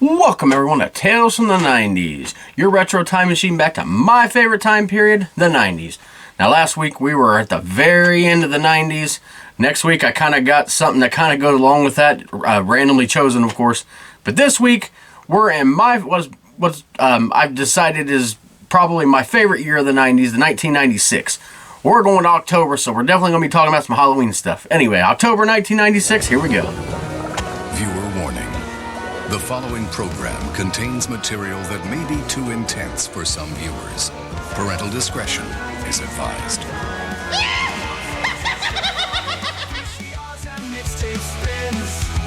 Welcome everyone to Tales from the 90s, your retro time machine back to my favorite time period, the 90s. Now last week we were at the very end of the 90s. Next week I kind of got something that kind of goes along with that, randomly chosen of course. But this week we're in I've decided is probably my favorite year of the 90s, the 1996. We're going to October, so we're definitely going to be talking about some Halloween stuff. Anyway, October 1996, here we go. Viewer warning. The following program contains material that may be too intense for some viewers. Parental discretion is advised.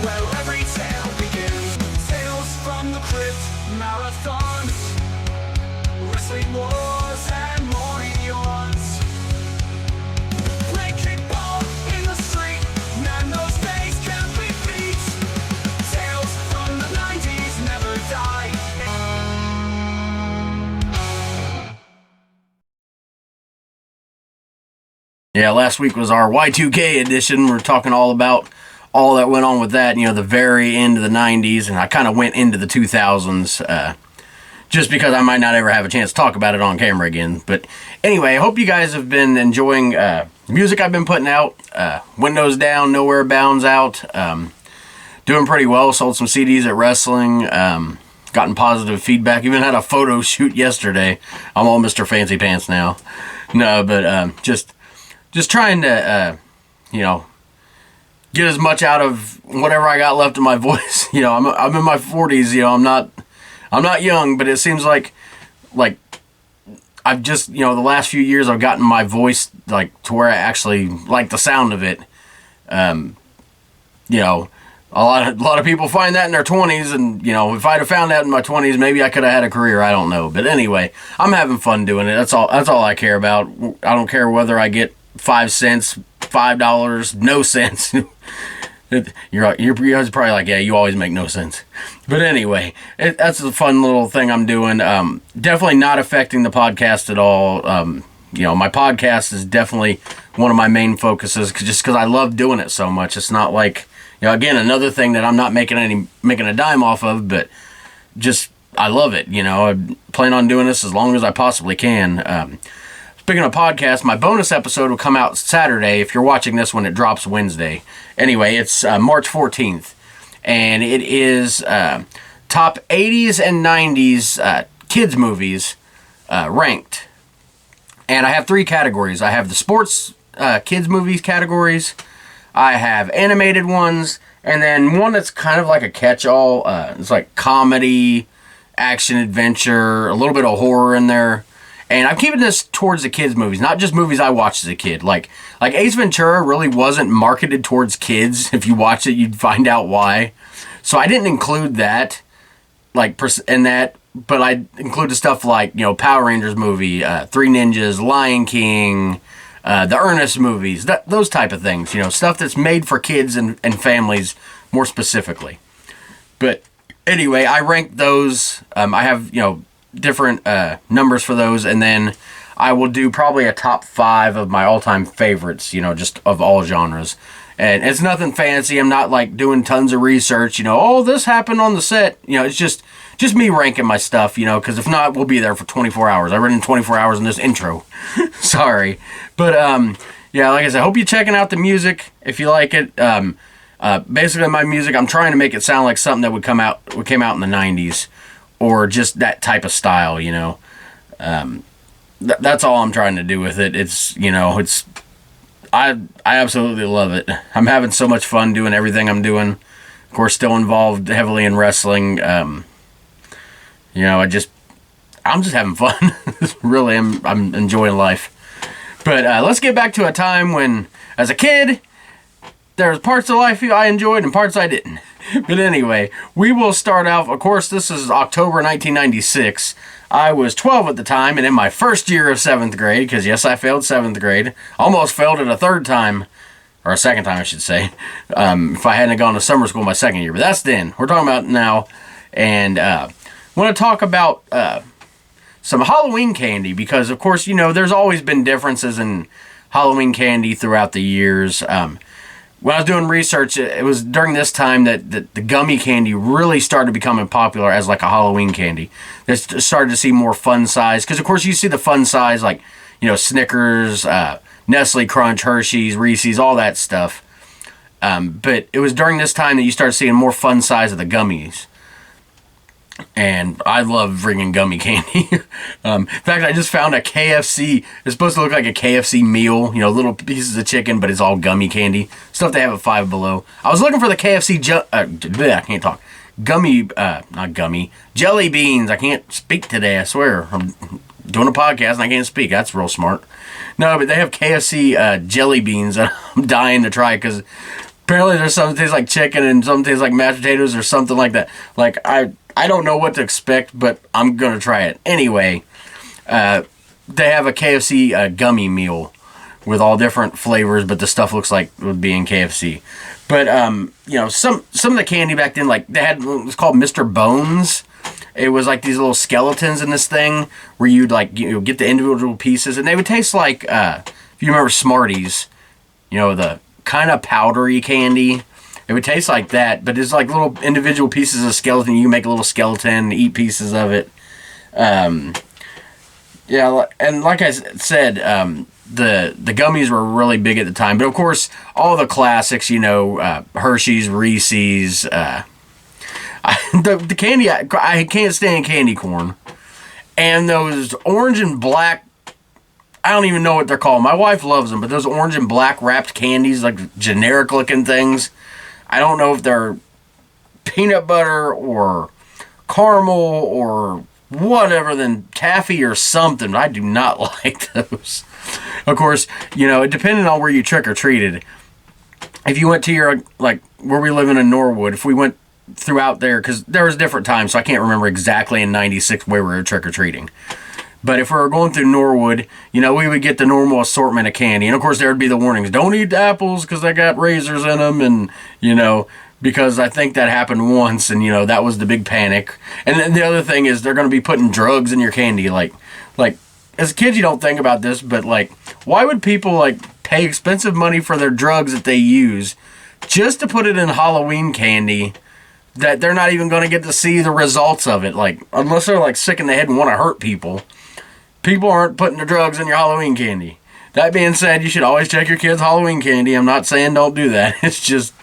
Where every tale begins. Tales from the Crypt, marathons, wrestling wars and morning yawns. Play kickball in the street, man, those days can't be beat. Tales from the 90s never die. Yeah, last week was our Y2K edition. We're talking all about all that went on with that, the very end of the 90s, and I kind of went into the 2000s, just because I might not ever have a chance to talk about it on camera again. But anyway, I hope you guys have been enjoying the music I've been putting out. Windows Down, Nowhere Bounds out. Doing pretty well. Sold some CDs at wrestling. Gotten positive feedback. Even had a photo shoot yesterday. I'm all Mr. Fancy Pants now. No, but just trying to, get as much out of whatever I got left in my voice. I'm in my 40s. I'm not young, but it seems like I've just, the last few years I've gotten my voice to where I actually like the sound of it. A lot of people find that in their 20s, and if I'd have found that in my 20s, maybe I could have had a career. I don't know, but anyway, I'm having fun doing it. That's all I care about. I don't care whether I get 5 cents, $5, no sense. You're guys probably like, yeah, you always make no sense. But anyway, that's a fun little thing I'm doing. Definitely not affecting the podcast at all. My podcast is definitely one of my main focuses, just because I love doing it so much. It's not like, again, another thing that I'm not making a dime off of, but just I love it. I plan on doing this as long as I possibly can. Speaking of podcasts, my bonus episode will come out Saturday if you're watching this when it drops Wednesday. Anyway, it's March 14th, and it is top 80s and 90s kids movies ranked. And I have 3 categories. I have the sports kids movies categories, I have animated ones, and then one that's kind of like a catch-all. It's like comedy, action, adventure, a little bit of horror in there. And I'm keeping this towards the kids' movies, not just movies I watched as a kid. Like Ace Ventura really wasn't marketed towards kids. If you watch it, you'd find out why. So I didn't include that, in that, but I included stuff like, Power Rangers movie, Three Ninjas, Lion King, the Ernest movies, those type of things. Stuff that's made for kids and families more specifically. But anyway, I ranked those. I have, different numbers for those, and then I will do probably a top 5 of my all-time favorites, just of all genres. And it's nothing fancy. I'm not doing tons of research, this happened on the set. It's just me ranking my stuff, because if not, we'll be there for 24 hours. I ran in 24 hours in this intro. Sorry. But yeah, like I said, I hope you're checking out the music if you like it. Basically my music, I'm trying to make it sound like something that came out in the 90s. Or just that type of style, that's all I'm trying to do with it. It's, I absolutely love it. I'm having so much fun doing everything I'm doing. Of course, still involved heavily in wrestling. I'm just having fun. Really, I'm enjoying life. But let's get back to a time when, as a kid, there was parts of life I enjoyed and parts I didn't. But anyway, we will start off. Of course, this is October 1996. I was 12 at the time, and in my first year of 7th grade, because yes, I failed 7th grade. Almost failed it a third time, or a second time, I should say, if I hadn't gone to summer school my second year. But that's then. We're talking about now. And I want to talk about some Halloween candy, because, of course, there's always been differences in Halloween candy throughout the years. when I was doing research, it was during this time that the gummy candy really started becoming popular as like a Halloween candy. They started to see more fun size, because of course you see the fun size like, you know, Snickers, Nestle Crunch, Hershey's, Reese's, all that stuff. But it was during this time that you started seeing more fun size of the gummies. And I love freaking gummy candy. In fact, I just found a KFC. It's supposed to look like a KFC meal, you know, little pieces of chicken, but it's all gummy candy. Stuff they have at Five Below. I was looking for the KFC, I can't talk. Not gummy. Jelly beans. I can't speak today, I swear. I'm doing a podcast and I can't speak. That's real smart. No, but they have KFC jelly beans that I'm dying to try, because apparently there's some things like chicken and some things like mashed potatoes or something like that. Like, I don't know what to expect, but I'm going to try it. Anyway, they have a KFC gummy meal with all different flavors, but the stuff looks like it would be in KFC. But, you know, some of the candy back then, like, they had, it was called Mr. Bones. It was like these little skeletons in this thing where you'd, like, you know, get the individual pieces, and they would taste like, if you remember Smarties, you know, the kind of powdery candy. It would taste like that, but it's like little individual pieces of skeleton. You can make a little skeleton and eat pieces of it. Yeah, and like I said, the gummies were really big at the time. But of course, all the classics, you know, Hershey's, Reese's, the candy, I can't stand candy corn. And those orange and black, I don't even know what they're called. My wife loves them, but those orange and black wrapped candies, like generic looking things, I don't know if they're peanut butter or caramel or whatever, than taffy or something. I do not like those. Of course, you know, it depended on where you trick-or-treated. If you went to your, like, where we live in Norwood, if we went throughout there, because there was different times, so I can't remember exactly in 96 where we were trick-or-treating. But if we were going through Norwood, you know, we would get the normal assortment of candy. And, of course, there would be the warnings. Don't eat apples because they got razors in them. And, you know, because I think that happened once. And, you know, that was the big panic. And then the other thing is they're going to be putting drugs in your candy. Like, as kids, you don't think about this. But, like, why would people, like, pay expensive money for their drugs that they use just to put it in Halloween candy that they're not even going to get to see the results of it? Like, unless they're, like, sick in the head and want to hurt people. People aren't putting the drugs in your Halloween candy. That being said, you should always check your kids' Halloween candy. I'm not saying don't do that. It's just,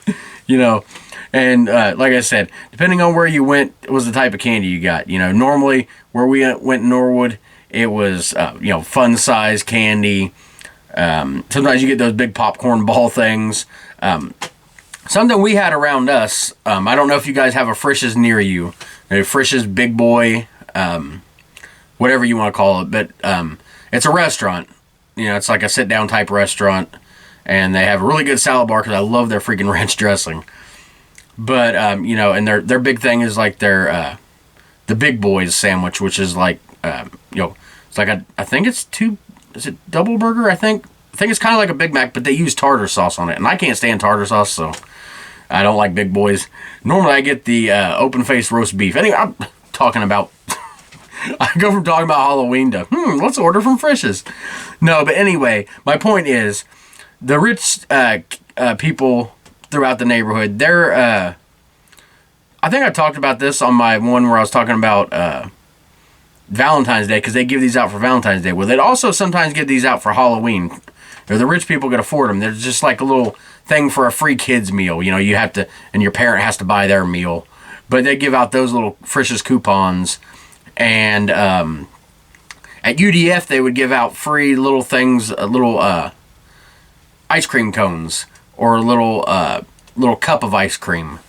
you know, and like I said, depending on where you went, it was the type of candy you got. You know, normally where we went in Norwood, it was, you know, fun size candy. Sometimes you get those big popcorn ball things. Something we had around us, I don't know if you guys have a Frisch's near you. A Frisch's Big Boy, whatever you want to call it, but it's a restaurant. You know, it's like a sit-down type restaurant, and they have a really good salad bar because I love their freaking ranch dressing. But you know, and their big thing is like their the Big Boys sandwich, which is like you know, it's like I think it's is it double burger? I think it's kind of like a Big Mac, but they use tartar sauce on it, and I can't stand tartar sauce, so I don't like Big Boys. Normally, I get the open-faced roast beef. Anyway, I'm talking about. I go from talking about Halloween to, let's order from Frisch's. No, but anyway, my point is, the rich people throughout the neighborhood, they're, I think I talked about this on my one where I was talking about Valentine's Day, because they give these out for Valentine's Day. Well, they'd also sometimes get these out for Halloween. You know, the rich people could afford them. They're just like a little thing for a free kids meal. You know, you have to, and your parent has to buy their meal. But they give out those little Frisch's coupons. And at UDF, they would give out free little things, little ice cream cones, or a little cup of ice cream.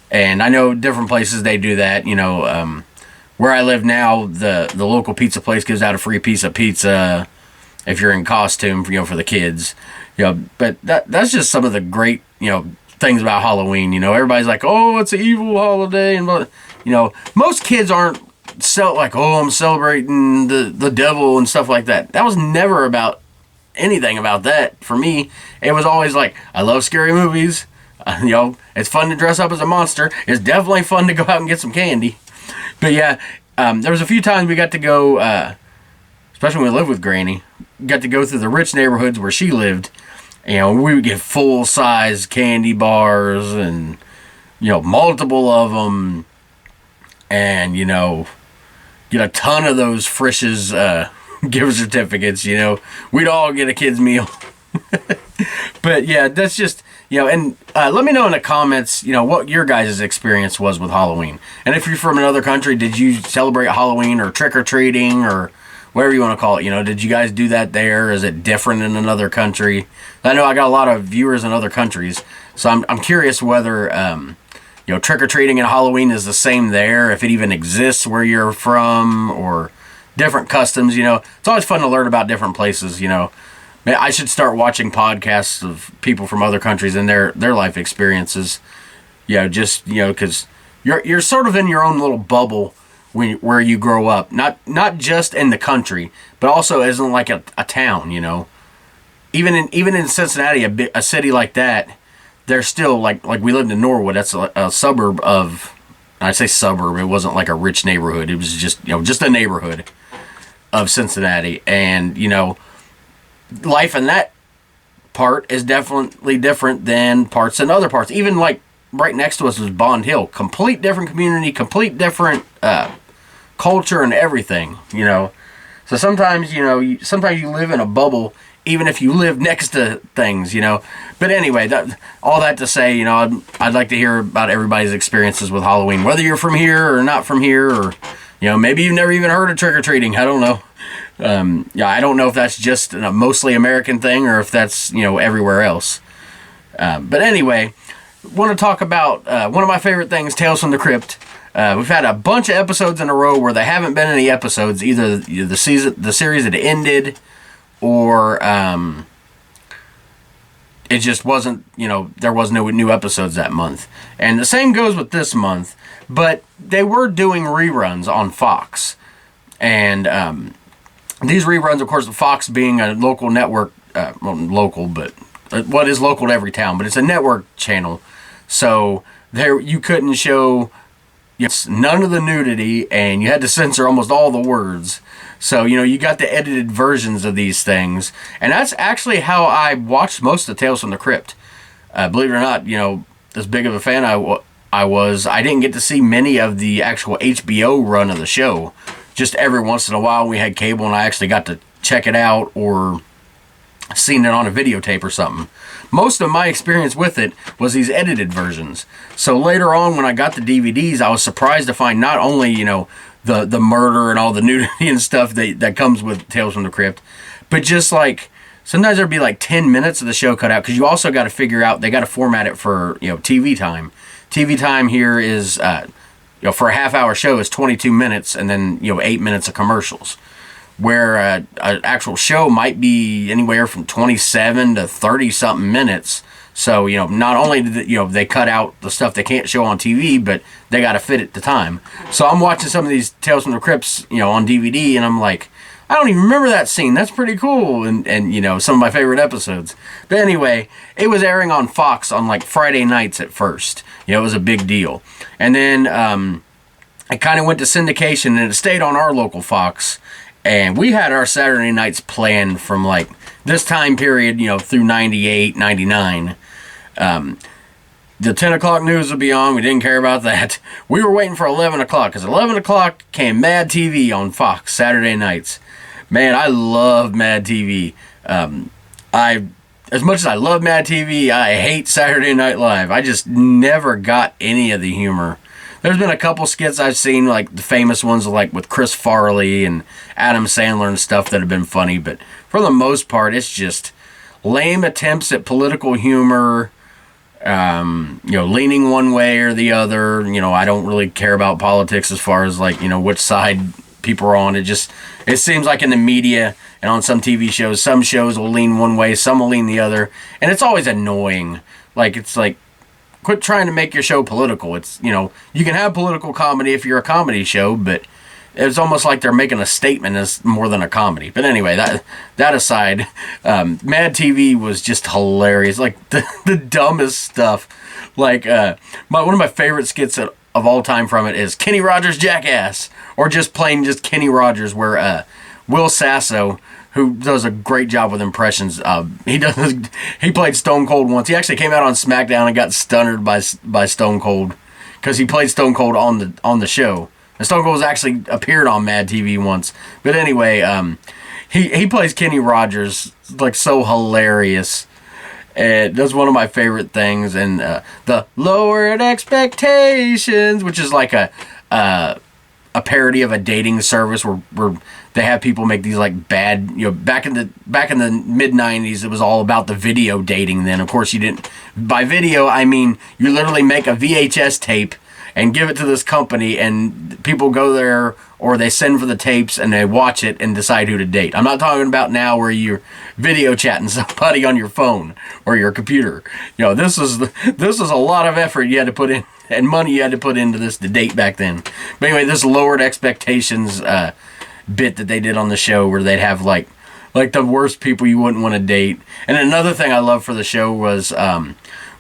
And I know different places they do that. You know, where I live now, the local pizza place gives out a free piece of pizza if you're in costume, you know, for the kids. You know, but that's just some of the great, you know, things about Halloween. You know, everybody's like, oh, it's an evil holiday, and you know, most kids aren't. Like, oh, I'm celebrating the devil and stuff like that. That was never about anything about that for me. It was always like, I love scary movies. You know, it's fun to dress up as a monster. It's definitely fun to go out and get some candy. But yeah, there was a few times we got to go, especially when we lived with Granny, got to go through the rich neighborhoods where she lived. We would get full-size candy bars and, multiple of them. And, get a ton of those Frisch's gift certificates, We'd all get a kid's meal. But, yeah, that's just, and let me know in the comments, what your guys' experience was with Halloween. And if you're from another country, did you celebrate Halloween or trick-or-treating or whatever you want to call it? Did you guys do that there? Is it different in another country? I know I got a lot of viewers in other countries, so I'm curious whether, trick-or-treating and Halloween is the same there, if it even exists where you're from, or different customs, It's always fun to learn about different places, I should start watching podcasts of people from other countries and their life experiences. Because you're sort of in your own little bubble where you grow up. Not just in the country, but also as in like a town. Even in Cincinnati, a city like that, there's still like we lived in Norwood. That's a suburb of. I say suburb. It wasn't like a rich neighborhood. It was just just a neighborhood of Cincinnati, and life in that part is definitely different than parts in other parts. Even like right next to us was Bond Hill. Complete different community, complete different culture and everything, So sometimes, sometimes you live in a bubble, even if you live next to things, But anyway, all that to say, I'd like to hear about everybody's experiences with Halloween, whether you're from here or not from here, or, maybe you've never even heard of trick-or-treating. I don't know. I don't know if that's just a mostly American thing or if that's, everywhere else. But anyway, want to talk about one of my favorite things, Tales from the Crypt. We've had a bunch of episodes in a row where there haven't been any episodes, either the series had ended, or it just wasn't, there was no new episodes that month. And the same goes with this month, but they were doing reruns on Fox. And these reruns, of course, Fox being a local network, local, but what is local to every town, but it's a network channel. So there you couldn't show none of the nudity, and you had to censor almost all the words. So, you got the edited versions of these things. And that's actually how I watched most of Tales from the Crypt. Believe it or not, as big of a fan I was, I didn't get to see many of the actual HBO run of the show. Just every once in a while we had cable and I actually got to check it out or seen it on a videotape or something. Most of my experience with it was these edited versions. So later on when I got the DVDs, I was surprised to find not only, the murder and all the nudity and stuff that comes with Tales from the Crypt, but just like sometimes there'd be like 10 minutes of the show cut out, because you also got to figure out, they got to format it for, TV time. TV time here is, for a half-hour show is 22 minutes and then, 8 minutes of commercials. Where an actual show might be anywhere from 27 to 30-something minutes. So, not only do they cut out the stuff they can't show on TV, but they got to fit it to time. So I'm watching some of these Tales from the Crypts, on DVD, and I'm like, I don't even remember that scene. That's pretty cool. And some of my favorite episodes. But anyway, it was airing on Fox on like Friday nights at first. It was a big deal. And then it kind of went to syndication, and it stayed on our local Fox. And we had our Saturday nights planned from like this time period, through 98, 99. The 10 o'clock news would be on. We didn't care about that. We were waiting for 11 o'clock, because 11 o'clock came Mad TV on Fox Saturday nights. Man, I love Mad TV. As much as I love Mad TV, I hate Saturday Night Live. I just never got any of the humor. There's been a couple skits I've seen, like the famous ones like with Chris Farley and Adam Sandler and stuff, that have been funny, but for the most part, it's just lame attempts at political humor, leaning one way or the other. I don't really care about politics as far as like, which side people are on. It seems like in the media and on some TV shows, some shows will lean one way, some will lean the other, and it's always annoying. It's like, quit trying to make your show political. It's, you can have political comedy if you're a comedy show, but it's almost like they're making a statement as more than a comedy. But anyway, that aside, Mad TV was just hilarious. Like the dumbest stuff. Like one of my favorite skits of all time from it is Kenny Rogers' Jackass, or just plain Kenny Rogers, where Will Sasso, who does a great job with impressions. He played Stone Cold once. He actually came out on SmackDown and got stunned by Stone Cold because he played Stone Cold on the show. And Stone Cold actually appeared on Mad TV once. But anyway, he plays Kenny Rogers, like so hilarious. And that's one of my favorite things. And the Lowered Expectations, which is like a parody of a dating service where they have people make these like bad, back in the mid 90s, it was all about the video dating. Then of course you didn't, by video I mean you literally make a VHS tape and give it to this company, and people go there or they send for the tapes and they watch it and decide who to date. I'm not talking about now where you're video chatting somebody on your phone or your computer. This is a lot of effort you had to put in and money you had to put into this to date back then. But anyway, this Lowered Expectations bit that they did on the show where they'd have like the worst people you wouldn't want to date. And another thing I love for the show was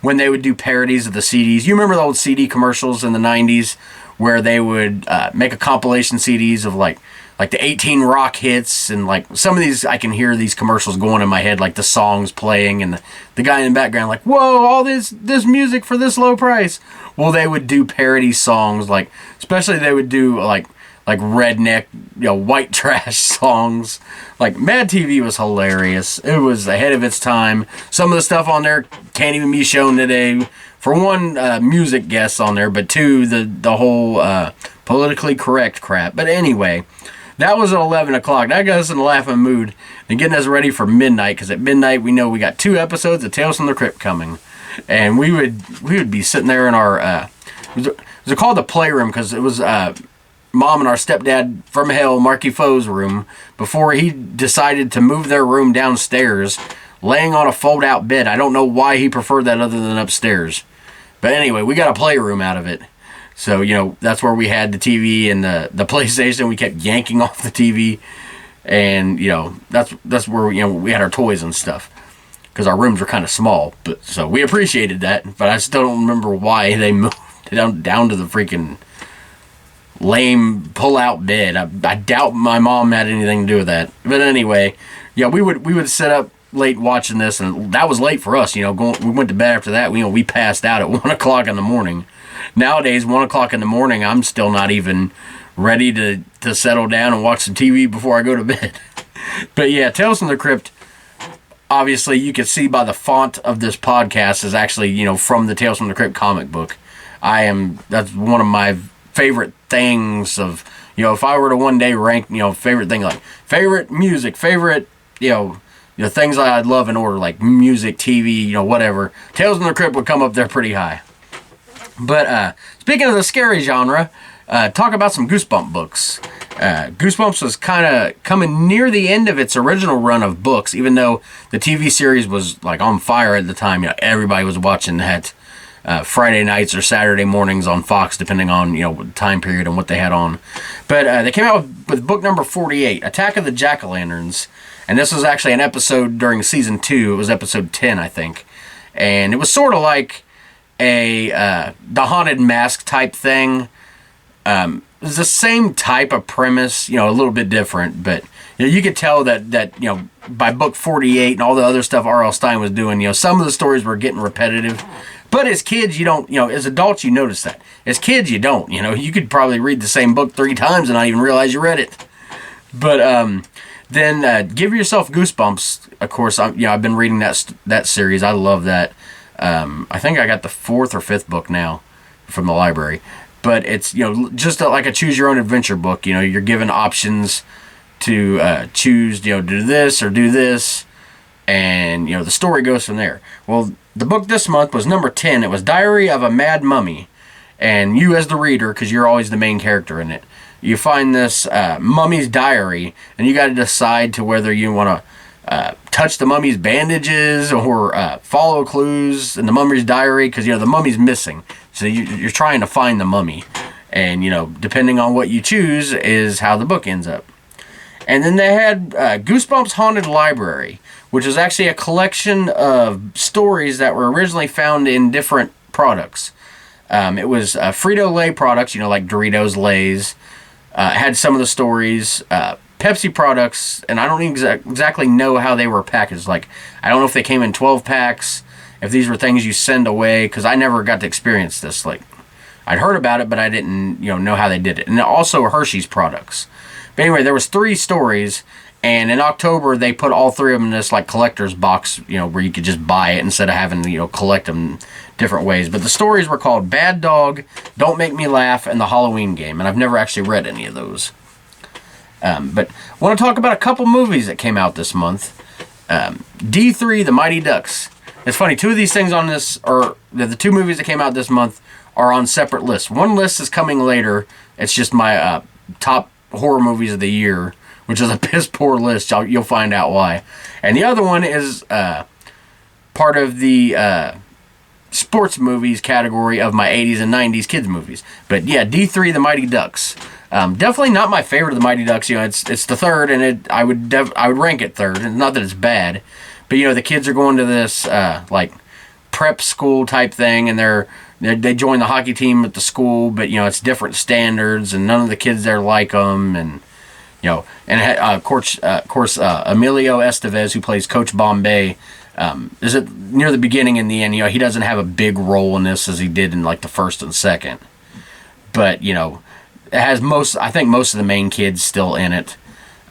when they would do parodies of the CDs. You remember the old CD commercials in the 90s where they would make a compilation CDs of like the 18 rock hits, and like some of these I can hear these commercials going in my head, like the songs playing and the guy in the background like, whoa, all this music for this low price. Well, they would do parody songs, like especially they would do like redneck, white trash songs. Like Mad TV was hilarious. It was ahead of its time. Some of the stuff on there can't even be shown today. For one, music guests on there, but two, the whole politically correct crap. But anyway, that was at 11 o'clock. That got us in a laughing mood and getting us ready for midnight, because at midnight we know we got 2 episodes of Tales from the Crypt coming. And we would be sitting there in our, it was called the playroom because it was Mom and our stepdad from hell, Marky Foe's room, before he decided to move their room downstairs, laying on a fold-out bed. I don't know why he preferred that other than upstairs. But anyway, we got a playroom out of it. So, that's where we had the TV and the PlayStation. We kept yanking off the TV. And, that's where, we had our toys and stuff. Because our rooms were kind of small. So we appreciated that. But I still don't remember why they moved down to the freaking lame pull-out bed. I doubt my mom had anything to do with that. But anyway, we would sit up late watching this, and that was late for us. We went to bed after that. We passed out at 1 o'clock in the morning. Nowadays, 1 o'clock in the morning, I'm still not even ready to settle down and watch some TV before I go to bed. But yeah, Tales from the Crypt, obviously you can see by the font of this podcast is actually, from the Tales from the Crypt comic book. That's one of my favorite things of, if I were to one day rank, favorite thing, like favorite music, favorite, things I'd love in order, like music, TV, whatever, Tales from the Crypt would come up there pretty high. But speaking of the scary genre, talk about some Goosebump books. Goosebumps was kind of coming near the end of its original run of books, even though the TV series was like on fire at the time. Everybody was watching that Friday nights or Saturday mornings on Fox, depending on time period and what they had on. But they came out with book number 48, Attack of the Jack-o'-lanterns, and this was actually an episode during season 2. It was episode 10, I think, and it was sort of like the Haunted Mask type thing. It was the same type of premise, a little bit different, but you could tell that by book 48 and all the other stuff R.L. Stine was doing, some of the stories were getting repetitive. But as kids, you don't, as adults, you notice that. As kids, you don't. You could probably read the same book 3 times and not even realize you read it. But then Give Yourself Goosebumps. Of course, I've been reading that series. I love that. I think I got the 4th or 5th book now from the library. But it's, just like a choose your own adventure book. You're given options to choose, do this or do this. And, the story goes from there. Well, the book this month was number 10. It was Diary of a Mad Mummy. And you as the reader, because you're always the main character in it, you find this mummy's diary, and you got to decide to whether you want to touch the mummy's bandages or follow clues in the mummy's diary, because, the mummy's missing. So you're trying to find the mummy. And, depending on what you choose is how the book ends up. And then they had Goosebumps Haunted Library, which is actually a collection of stories that were originally found in different products. It was Frito-Lay products, like Doritos, Lay's. Had some of the stories. Pepsi products, and I don't exactly know how they were packaged. Like, I don't know if they came in 12 packs, if these were things you send away, because I never got to experience this. Like, I'd heard about it, but I didn't, know how they did it. And also Hershey's products. But anyway, there was 3 stories, and in October they put all 3 of them in this like collector's box, where you could just buy it instead of having to, collect them different ways. But the stories were called Bad Dog, Don't Make Me Laugh, and The Halloween Game, and I've never actually read any of those. But I want to talk about a couple movies that came out this month. D3, The Mighty Ducks. It's funny, 2 of these things on this, or the 2 movies that came out this month, are on separate lists. One list is coming later. It's just my top horror movies of the year, which is a piss poor list. You'll find out why. And the other one is part of the sports movies category of my 80s and 90s kids movies. But yeah, D3, The Mighty Ducks. Definitely not my favorite of the Mighty Ducks. It's the third, and I would rank it third. And not that it's bad, but the kids are going to this like prep school type thing, and they join the hockey team at the school, but it's different standards, and none of the kids there like them, and of course Emilio Estevez, who plays Coach Bombay, is it near the beginning and the end. He doesn't have a big role in this as he did in like the first and second, but it has I think most of the main kids still in it.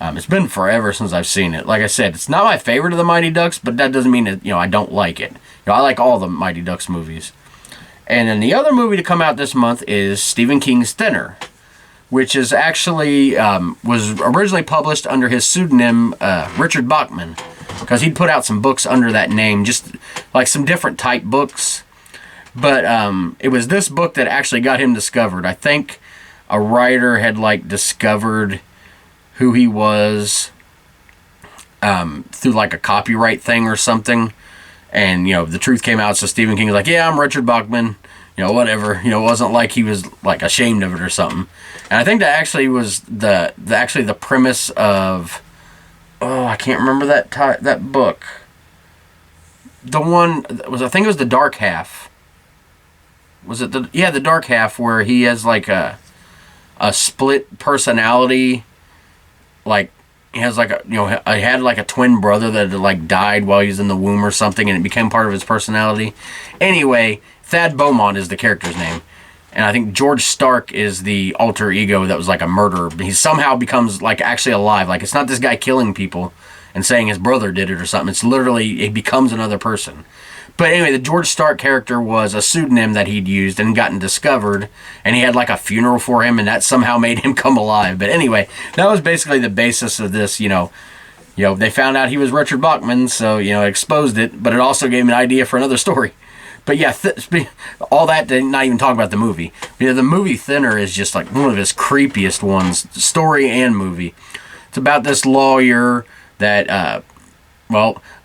It's been forever since I've seen it. Like I said, it's not my favorite of the Mighty Ducks, but that doesn't mean that I don't like it. I like all the Mighty Ducks movies. And then the other movie to come out this month is Stephen King's Thinner, which is actually was originally published under his pseudonym Richard Bachman, because he'd put out some books under that name, just like some different type books. But it was this book that actually got him discovered. I think a writer had like discovered who he was through like a copyright thing or something. And, the truth came out, so Stephen King was like, yeah, I'm Richard Bachman, whatever. It wasn't like he was, like, ashamed of it or something. And I think that actually was the premise of, I can't remember that book. The one, I think it was The Dark Half. Was it The Dark Half, where he has, like, a split personality, like, he has like I had like a twin brother that had like died while he was in the womb or something, and it became part of his personality. Anyway, Thad Beaumont is the character's name, and I think George Stark is the alter ego that was like a murderer. He somehow becomes like actually alive. Like, it's not this guy killing people and saying his brother did it or something. It's literally, he becomes another person. But anyway, the George Stark character was a pseudonym that he'd used and gotten discovered, and he had like a funeral for him, and that somehow made him come alive. But anyway, that was basically the basis of this. They found out he was Richard Bachman, so exposed it, but it also gave him an idea for another story. But yeah, all that to not even talk about the movie. The movie Thinner is just like one of his creepiest ones, story and movie. It's about this lawyer that.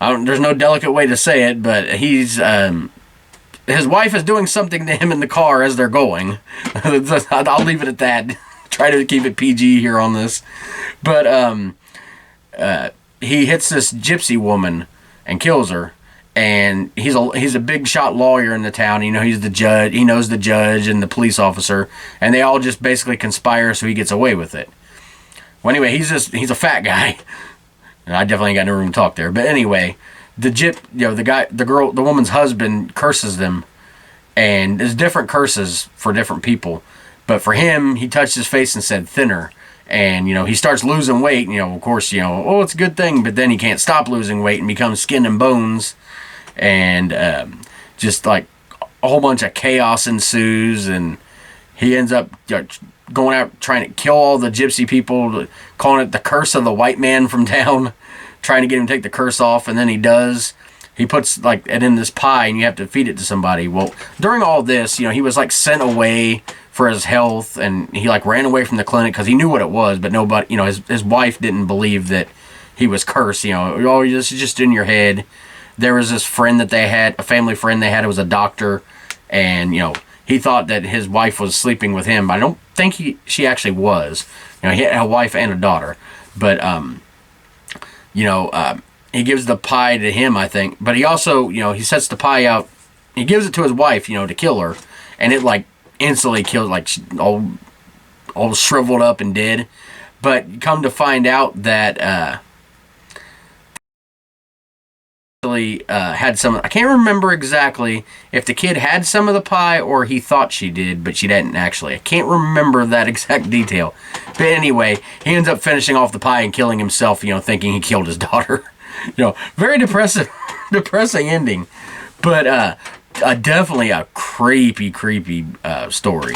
There's no delicate way to say it, but his wife is doing something to him in the car as they're going. I'll leave it at that. Try to keep it PG here on this. But he hits this gypsy woman and kills her. And he's a big shot lawyer in the town. He's the judge. He knows the judge and the police officer, and they all just basically conspire so he gets away with it. Well, anyway, he's a fat guy. And I definitely ain't got no room to talk there. But anyway, the woman's husband curses them, and there's different curses for different people. But for him, he touched his face and said thinner, and he starts losing weight. Of course, it's a good thing, but then he can't stop losing weight and becomes skin and bones, and just like a whole bunch of chaos ensues, and he ends up going out trying to kill all the gypsy people, calling it the curse of the white man from town, trying to get him to take the curse off, and then he does. He puts like it in this pie, and you have to feed it to somebody. Well, during all this, he was like sent away for his health, and he like ran away from the clinic because he knew what it was, but nobody, his wife didn't believe that he was cursed. This is just in your head. There was this friend that they had, a family friend they had, it was a doctor, and he thought that his wife was sleeping with him, but I don't think she actually was. He had a wife and a daughter. But, he gives the pie to him, I think. But he also, he sets the pie out. He gives it to his wife, to kill her. And it, like, instantly kills, like, all shriveled up and dead. But come to find out that had some. I can't remember exactly if the kid had some of the pie or he thought she did, but she didn't actually. I can't remember that exact detail. But anyway, he ends up finishing off the pie and killing himself, thinking he killed his daughter. Very depressing ending. But definitely a creepy story.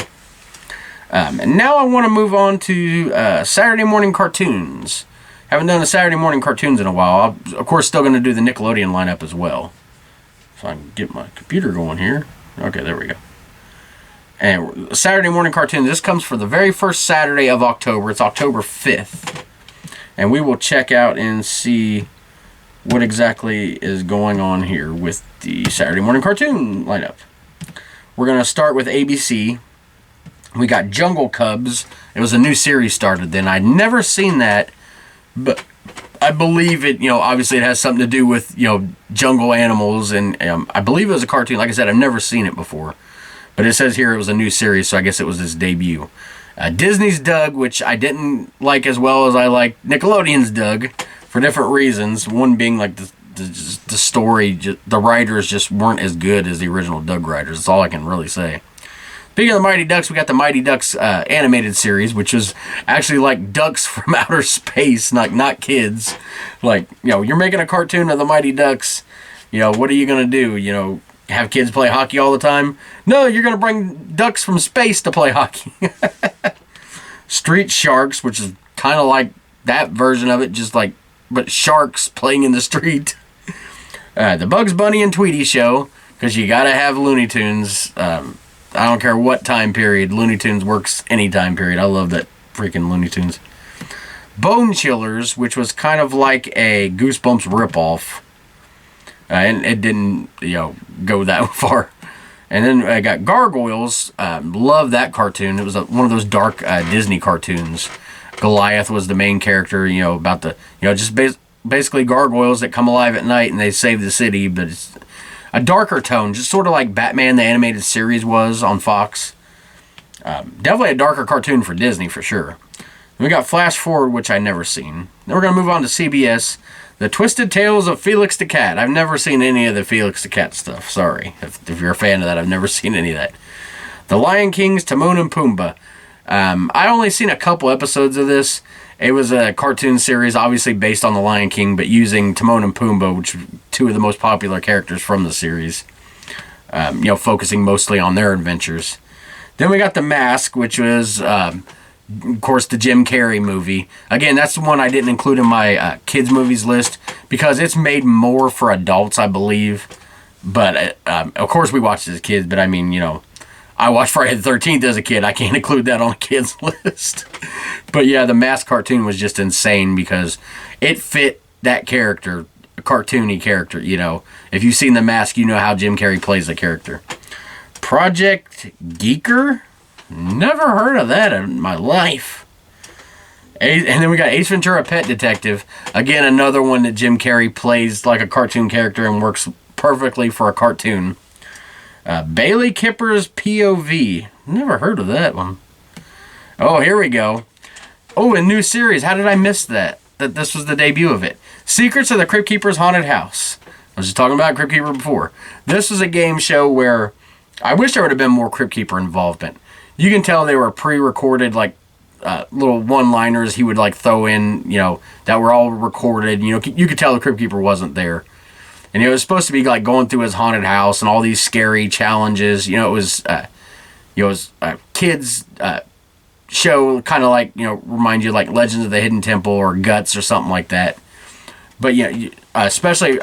And now I want to move on to Saturday morning cartoons. Haven't done a Saturday morning cartoons in a while. I'm, of course, still going to do the Nickelodeon lineup as well. So I can get my computer going here. Okay, there we go. And Saturday morning cartoons. This comes for the very first Saturday of October. It's October 5th. And we will check out and see what exactly is going on here with the Saturday morning cartoon lineup. We're going to start with ABC. We got Jungle Cubs. It was a new series started then. I'd never seen that. But I believe it, obviously it has something to do with, jungle animals. And I believe it was a cartoon. Like I said, I've never seen it before. But it says here it was a new series, so I guess it was its debut. Disney's Doug, which I didn't like as well as I liked Nickelodeon's Doug for different reasons. One being like the story, the writers just weren't as good as the original Doug writers. That's all I can really say. Speaking of the Mighty Ducks, we got the Mighty Ducks animated series, which is actually like ducks from outer space, not kids. Like, you're making a cartoon of the Mighty Ducks. What are you going to do? Have kids play hockey all the time? No, you're going to bring ducks from space to play hockey. Street Sharks, which is kind of like that version of it, but sharks playing in the street. The Bugs Bunny and Tweety Show, because you got to have Looney Tunes. I don't care what time period. Looney Tunes works any time period. I love that freaking Looney Tunes. Bone Chillers, which was kind of like a Goosebumps ripoff. And it didn't, go that far. And then I got Gargoyles. Love that cartoon. It was one of those dark Disney cartoons. Goliath was the main character, about the, just basically gargoyles that come alive at night and they save the city, but it's a darker tone, just sort of like Batman the Animated Series was on Fox. Definitely a darker cartoon for Disney, for sure. Then we got Flash Forward, which I never seen. Then we're going to move on to CBS. The Twisted Tales of Felix the Cat. I've never seen any of the Felix the Cat stuff. Sorry. If you're a fan of that, I've never seen any of that. The Lion King's Timon and Pumbaa. I only seen a couple episodes of this. It was a cartoon series, obviously based on The Lion King, but using Timon and Pumbaa, which are two of the most popular characters from the series. Focusing mostly on their adventures. Then we got The Mask, which was, of course, the Jim Carrey movie. Again, that's the one I didn't include in my kids' movies list because it's made more for adults, I believe. But, of course, we watched it as kids, but I mean, I watched Friday the 13th as a kid. I can't include that on a kid's list. But yeah, the Mask cartoon was just insane because it fit that character, a cartoony character, If you've seen The Mask, you know how Jim Carrey plays the character. Project Geeker? Never heard of that in my life. And then we got Ace Ventura Pet Detective. Again, another one that Jim Carrey plays like a cartoon character and works perfectly for a cartoon. Bailey Kipper's POV. Never heard of that one. Oh, here we go. Oh, a new series. How did I miss that? That this was the debut of it. Secrets of the Crypt Keeper's Haunted House. I was just talking about Crypt Keeper before. This was a game show where I wish there would have been more Crypt Keeper involvement. You can tell they were pre-recorded, little one-liners he would throw in, that were all recorded. You could tell the Crypt Keeper wasn't there. And it was supposed to be going through his haunted house and all these scary challenges. It was a kids show, kind of remind you Legends of the Hidden Temple or Guts or something like that. But especially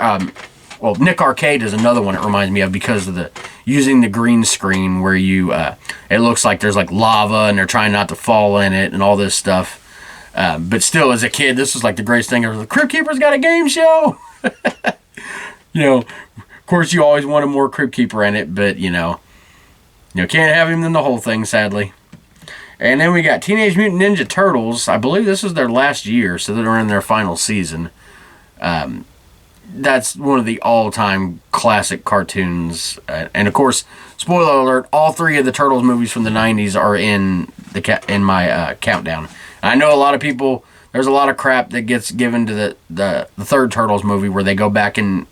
Nick Arcade is another one it reminds me of because of using the green screen where it looks like there's lava and they're trying not to fall in it and all this stuff. But still, as a kid, this was the greatest thing ever. The Crypt Keeper's got a game show. Of course, you always wanted more Crypt Keeper in it, but, can't have him in the whole thing, sadly. And then we got Teenage Mutant Ninja Turtles. I believe this was their last year, so they're in their final season. That's one of the all-time classic cartoons. And, of course, spoiler alert, all three of the Turtles movies from the 90s are in my countdown. I know a lot of people. There's a lot of crap that gets given to the third Turtles movie where they go back and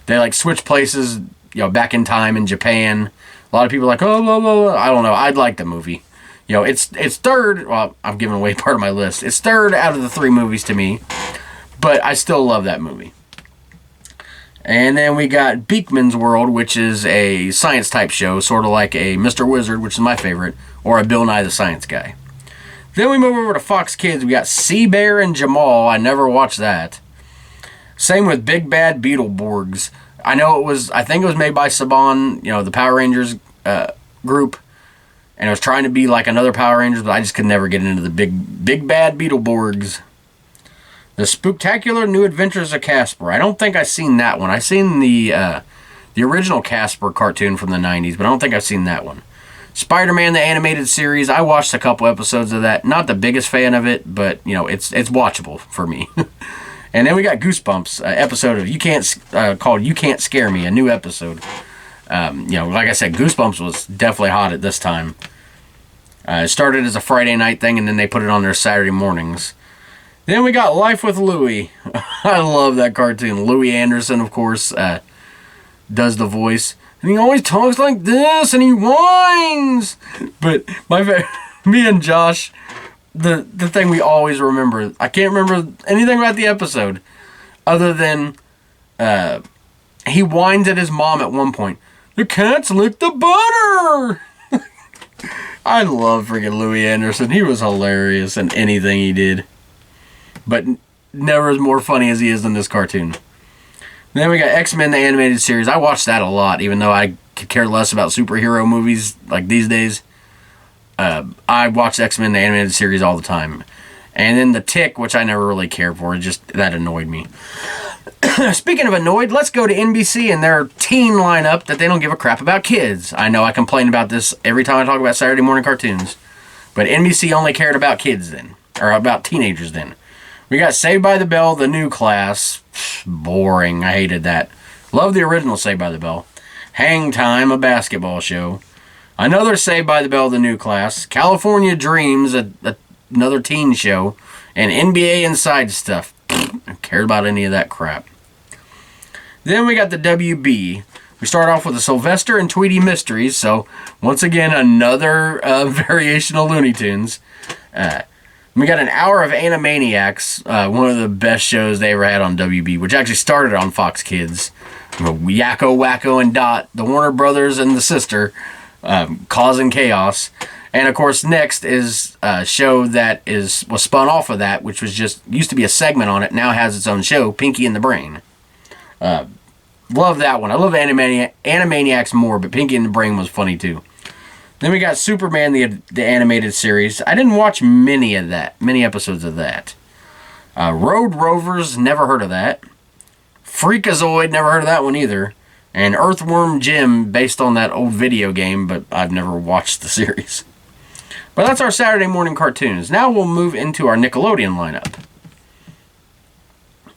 they like switch places, back in time in Japan. A lot of people are like, oh, blah, blah, blah. I don't know. I'd like the movie. It's third. Well, I'm giving away part of my list. It's third out of the 3 movies to me, but I still love that movie. And then we got Beakman's World, which is a science type show, sort of like a Mr. Wizard, which is my favorite, or a Bill Nye the Science Guy. Then we move over to Fox Kids. We got Sea Bear and Jamal. I never watched that. Same with Big Bad Beetleborgs. I think it was made by Saban, the Power Rangers group. And it was trying to be like another Power Rangers, but I just could never get into the Big Bad Beetleborgs. The Spooktacular New Adventures of Casper. I don't think I've seen that one. I've seen the original Casper cartoon from the 90s, but I don't think I've seen that one. Spider-Man, the animated series. I watched a couple episodes of that. Not the biggest fan of it, but, it's watchable for me. And then we got Goosebumps, episode of called You Can't Scare Me, a new episode. Like I said, Goosebumps was definitely hot at this time. It started as a Friday night thing, and then they put it on their Saturday mornings. Then we got Life with Louie. I love that cartoon. Louie Anderson, of course, does the voice. And he always talks like this, and he whines. But me and Josh, the thing we always remember, I can't remember anything about the episode, other than he whines at his mom at one point. The cats licked the butter! I love freaking Louie Anderson. He was hilarious in anything he did. But never as more funny as he is in this cartoon. Then we got X-Men, the animated series. I watched that a lot, even though I could care less about superhero movies like these days. I watched X-Men, the animated series, all the time. And then The Tick, which I never really cared for. That annoyed me. Speaking of annoyed, let's go to NBC and their teen lineup that they don't give a crap about kids. I know I complain about this every time I talk about Saturday morning cartoons. But NBC only cared about kids then. Or about teenagers then. We got Saved by the Bell, the new class. Boring. I hated that. Love the original Saved by the Bell. Hang Time, a basketball show. Another Saved by the Bell, the new class. California Dreams, another teen show. And NBA Inside Stuff. I cared about any of that crap. Then we got the WB. We start off with the Sylvester and Tweety Mysteries. So, once again, another variation of Looney Tunes. We got an hour of Animaniacs, one of the best shows they ever had on WB, which actually started on Fox Kids. Yakko, Wacko, and Dot, the Warner Brothers and the sister, causing chaos. And of course, next is a show that was spun off of that, which used to be a segment on it, now has its own show, Pinky and the Brain. Love that one. I love Animaniacs more, but Pinky and the Brain was funny too. Then we got Superman, the animated series. I didn't watch many episodes of that. Road Rovers, never heard of that. Freakazoid, never heard of that one either. And Earthworm Jim, based on that old video game, but I've never watched the series. But that's our Saturday morning cartoons. Now we'll move into our Nickelodeon lineup.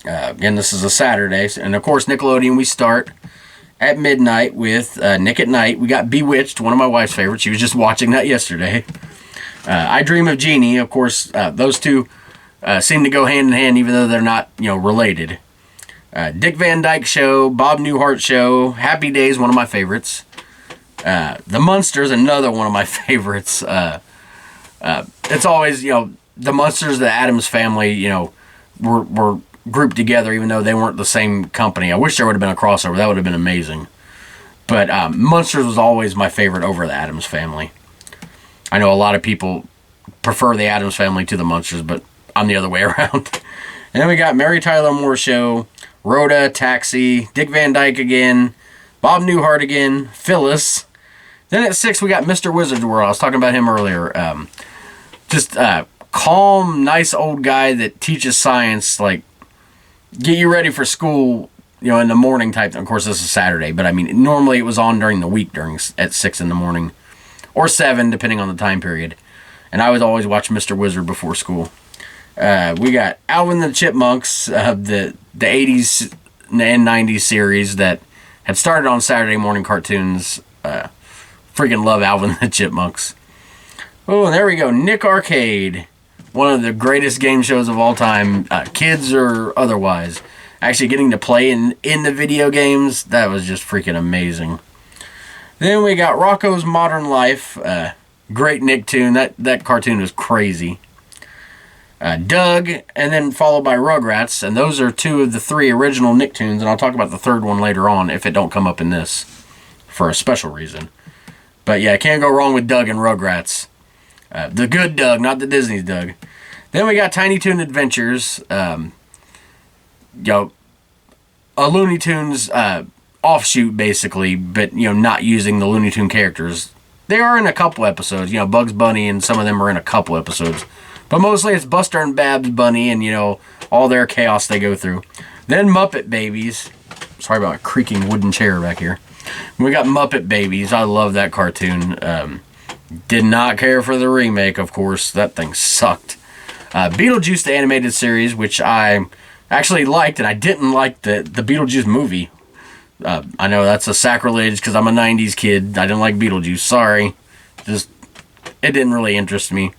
Again, this is a Saturday, and of course Nickelodeon, we start at midnight with Nick at Night. We got Bewitched, one of my wife's favorites. She was just watching that yesterday. I Dream of Jeannie, of course. Those two seem to go hand in hand, even though they're not, related. Dick Van Dyke Show, Bob Newhart Show, Happy Days, one of my favorites. The Munsters, another one of my favorites. It's always, the Munsters, the Addams Family, were grouped together, even though they weren't the same company. I wish there would have been a crossover. That would have been amazing. But Munsters was always my favorite over the Addams Family. I know a lot of people prefer the Addams Family to the Munsters, but I'm the other way around. And then we got Mary Tyler Moore Show, Rhoda, Taxi, Dick Van Dyke again, Bob Newhart again, Phyllis. Then at 6 we got Mr. Wizard's World. I was talking about him earlier. Just calm, nice old guy that teaches science, like get you ready for school, in the morning type. Of course, this is Saturday, but I mean, normally it was on during the week at 6 in the morning, or 7, depending on the time period. And I would always watch Mr. Wizard before school. We got Alvin the Chipmunks, the 80s and 90s series that had started on Saturday morning cartoons. Freaking love Alvin the Chipmunks. Oh, there we go. Nick Arcade. one of the greatest game shows of all time, kids or otherwise. Actually getting to play in the video games, that was just freaking amazing. Then we got Rocko's Modern Life. Great Nicktoon. That cartoon was crazy. Doug, and then followed by Rugrats, and those are two of the three original Nicktoons, and I'll talk about the third one later on if it don't come up in this for a special reason. But yeah, can't go wrong with Doug and Rugrats. The good Doug, not the Disney's Doug. Then we got Tiny Toon Adventures. A Looney Tunes offshoot, basically, but, not using the Looney Tune characters. They are in a couple episodes. Bugs Bunny and some of them are in a couple episodes. But mostly it's Buster and Babs Bunny and, all their chaos they go through. Then Muppet Babies. Sorry about a creaking wooden chair back here. We got Muppet Babies. I love that cartoon. Did not care for the remake, of course. That thing sucked. Beetlejuice, the animated series, which I actually liked, and I didn't like the Beetlejuice movie. I know that's a sacrilege because I'm a 90's kid. I didn't like Beetlejuice. Sorry. It didn't really interest me.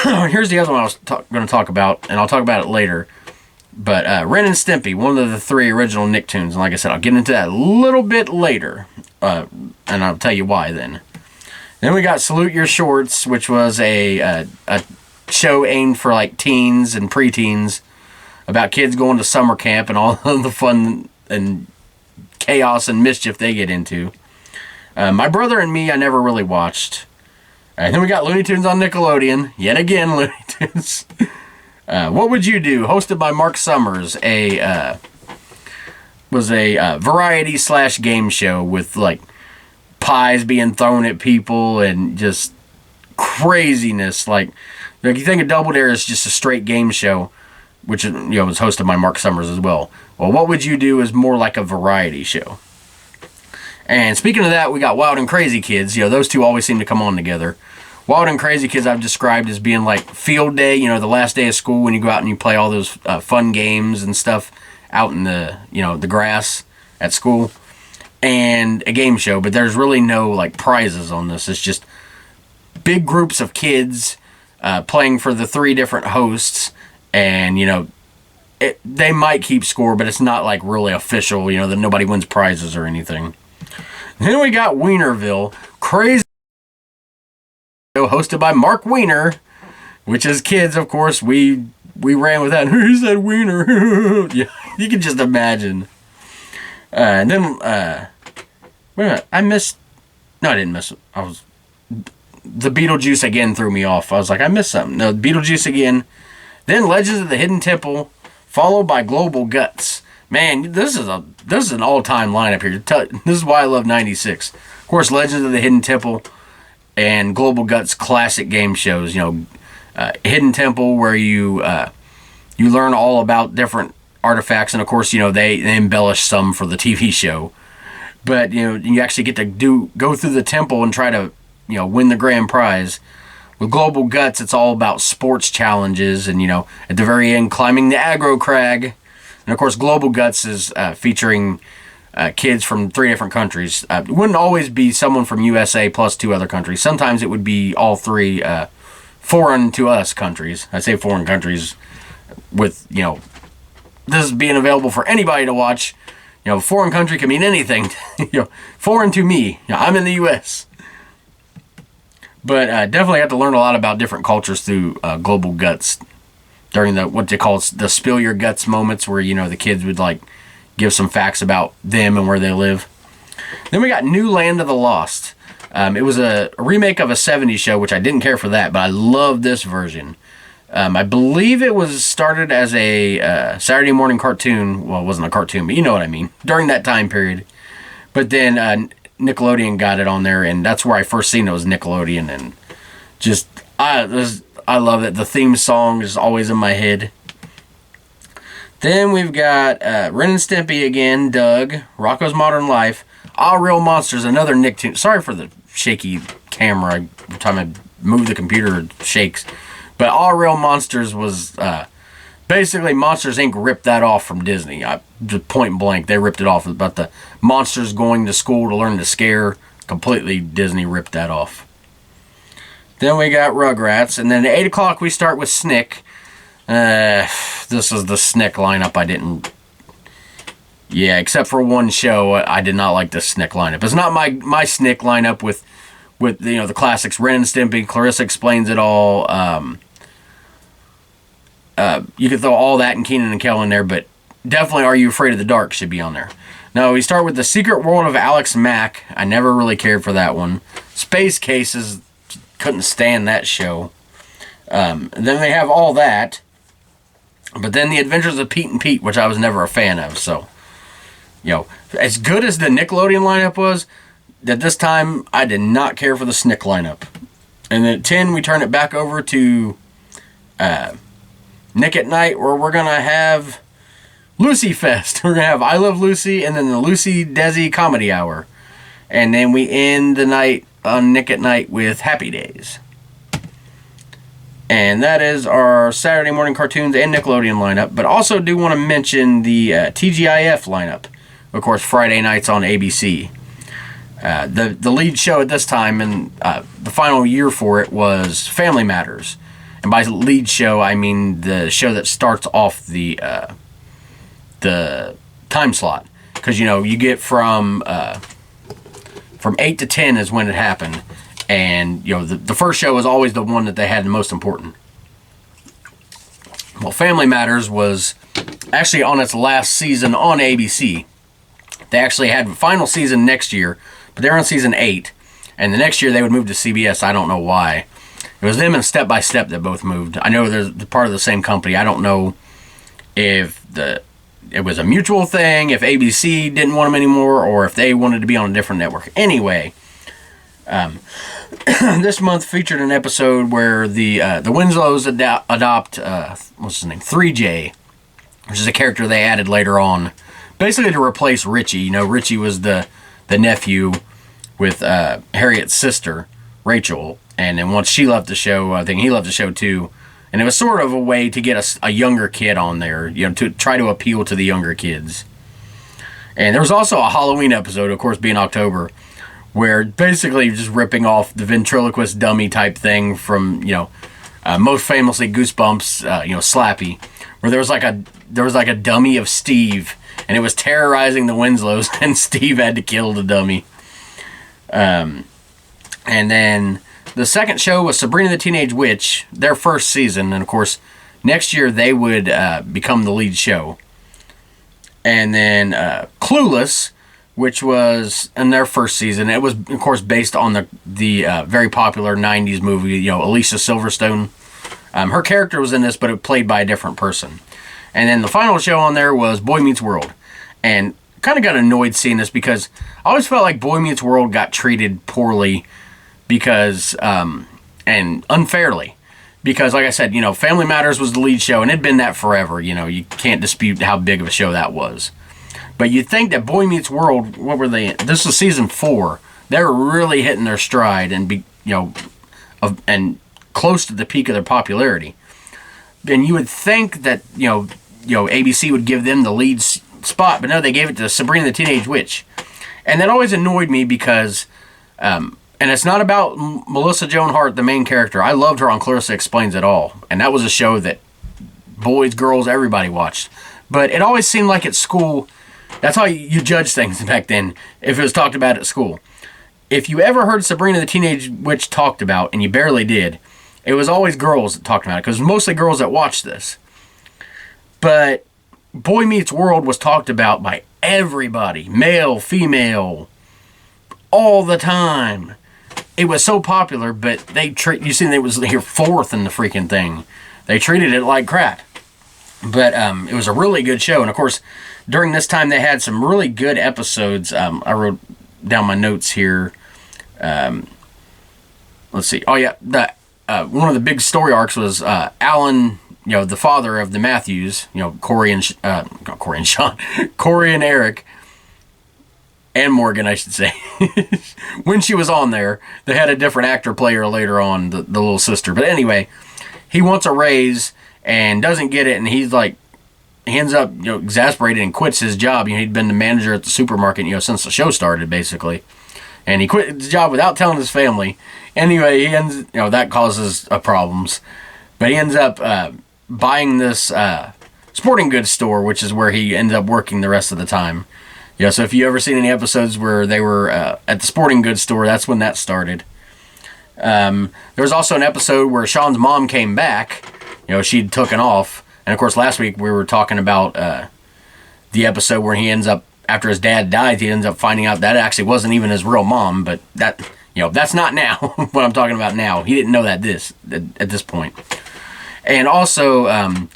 Here's the other one I was going to talk about, and I'll talk about it later. But Ren and Stimpy, one of the three original Nicktoons. And like I said, I'll get into that a little bit later. And I'll tell you why then. Then we got Salute Your Shorts, which was a show aimed for like teens and preteens about kids going to summer camp and all the fun and chaos and mischief they get into. My Brother and Me, I never really watched. And then we got Looney Tunes on Nickelodeon. Yet again, Looney Tunes. What Would You Do? Hosted by Mark Summers. Was a variety / game show with like pies being thrown at people and just craziness. Like you think of Double Dare as just a straight game show, which was hosted by Mark Summers as well. Well, What Would You Do is more like a variety show. And speaking of that, we got Wild and Crazy Kids. Those two always seem to come on together. Wild and Crazy Kids I've described as being like field day, the last day of school when you go out and you play all those fun games and stuff out in the, the grass at school. And a game show, but there's really no like prizes on this. It's just big groups of kids playing for the three different hosts. And, they might keep score, but it's not like really official, that nobody wins prizes or anything. Then we got Wienerville, crazy show hosted by Mark Wiener, which as kids, of course, we ran with that. He said Wiener. Yeah, you can just imagine. And then, wait a minute, I didn't miss it. The Beetlejuice again threw me off. I was like, I missed something. No, Beetlejuice again. Then Legends of the Hidden Temple, followed by Global Guts. Man, this is an all-time lineup here. This is why I love 96. Of course, Legends of the Hidden Temple and Global Guts classic game shows. Hidden Temple where you learn all about different artifacts, and of course, they embellish some for the TV show. But you actually get to go through the temple and try to win the grand prize. With Global Guts, it's all about sports challenges, and at the very end, climbing the aggro crag. And of course, Global Guts is featuring kids from 3 different countries. It wouldn't always be someone from USA plus 2 other countries. Sometimes it would be all 3 foreign to us countries. I say foreign countries with, this being available for anybody to watch. Foreign country can mean anything. Foreign to me. I'm in the U.S. But definitely have to learn a lot about different cultures through Global Guts during what they call the spill your guts moments where, the kids would like give some facts about them and where they live. Then we got New Land of the Lost. It was a remake of a 70s show, which I didn't care for that, but I love this version. I believe it was started as a Saturday morning cartoon. Well, it wasn't a cartoon, but you know what I mean. During that time period. But then Nickelodeon got it on there, and that's where I first seen it was Nickelodeon. And just, I love it. The theme song is always in my head. Then we've got Ren and Stimpy again, Doug, Rocko's Modern Life, All Real Monsters, another Nicktoon. Sorry for the shaky camera. Every time I move the computer, it shakes. But All Real Monsters was basically Monsters Inc. ripped that off from Disney. Just point blank, they ripped it off. About the monsters going to school to learn to scare. Completely Disney ripped that off. Then we got Rugrats, and then at 8 o'clock we start with Snick. This is the Snick lineup I didn't... Yeah, except for one show, I did not like the Snick lineup. It's not my Snick lineup with the classics, Ren and Stimpy, Clarissa Explains It All. You could throw all that and Keenan and Kel in there, but definitely Are You Afraid of the Dark should be on there. Now, we start with The Secret World of Alex Mack. I never really cared for that one. Space Cases, couldn't stand that show. Then they have All That. But then The Adventures of Pete and Pete, which I was never a fan of. So, as good as the Nickelodeon lineup was, at this time, I did not care for the Snick lineup. And then at 10, we turn it back over to Nick at Night, where we're going to have Lucy Fest. We're going to have I Love Lucy and then the Lucy Desi Comedy Hour. And then we end the night on Nick at Night with Happy Days. And that is our Saturday morning cartoons and Nickelodeon lineup. But also do want to mention the TGIF lineup. Of course, Friday nights on ABC. The lead show at this time and the final year for it was Family Matters. And by lead show, I mean the show that starts off the time slot. Because, you get from 8 to 10 is when it happened. And, the first show was always the one that they had the most important. Well, Family Matters was actually on its last season on ABC. They actually had a final season next year, but they're on season 8. And the next year they would move to CBS. I don't know why. It was them and Step by Step that both moved. I know they're part of the same company. I don't know if it was a mutual thing, if ABC didn't want them anymore, or if they wanted to be on a different network. Anyway, this month featured an episode where the Winslows adopt what's his name, 3J, which is a character they added later on, basically to replace Richie. Richie was the nephew with Harriet's sister, Rachel, and then once she left the show, I think he left the show too. And it was sort of a way to get a younger kid on there, to try to appeal to the younger kids. And there was also a Halloween episode, of course, being October, where basically just ripping off the ventriloquist dummy type thing from, most famously Goosebumps, Slappy, where there was like a dummy of Steve, and it was terrorizing the Winslows, and Steve had to kill the dummy. And then the second show was Sabrina the Teenage Witch, their first season, and of course, next year they would become the lead show. And then Clueless, which was in their first season. It was, of course, based on the very popular 90's movie, Alicia Silverstone. Her character was in this, but it played by a different person. And then the final show on there was Boy Meets World. And kind of got annoyed seeing this because I always felt like Boy Meets World got treated poorly because, and unfairly. Because, like I said, Family Matters was the lead show, and it'd been that forever. You can't dispute how big of a show that was. But you'd think that Boy Meets World, what were they? This was season 4. They were really hitting their stride and and close to the peak of their popularity. And you would think that ABC would give them the lead spot, but no, they gave it to Sabrina the Teenage Witch, and that always annoyed me because, and it's not about Melissa Joan Hart, the main character. I loved her on Clarissa Explains It All, and that was a show that boys, girls, everybody watched. But it always seemed like at school. That's how you judge things back then, if it was talked about at school. If you ever heard Sabrina the Teenage Witch talked about, and you barely did, it was always girls that talked about it, because mostly girls that watched this. But Boy Meets World was talked about by everybody, male, female, all the time. It was so popular, but it was here 4th in the freaking thing. They treated it like crap. But it was a really good show, and of course, during this time, they had some really good episodes. I wrote down my notes here. Let's see. Oh, yeah. One of the big story arcs was Alan, the father of the Matthews, Corey and Sean, Corey and Eric, and Morgan, I should say. When she was on there, they had a different actor play her later on, the little sister. But anyway, he wants a raise and doesn't get it, and he's like, he ends up, exasperated and quits his job. He'd been the manager at the supermarket, since the show started, basically. And he quit his job without telling his family. Anyway, he ends, that causes problems. But he ends up buying this sporting goods store, which is where he ends up working the rest of the time. So if you ever seen any episodes where they were at the sporting goods store, that's when that started. There was also an episode where Sean's mom came back. She'd taken off. And of course, last week we were talking about the episode where he ends up, after his dad died, he ends up finding out that actually wasn't even his real mom. But that's not now what I'm talking about now. He didn't know that at this point. And also,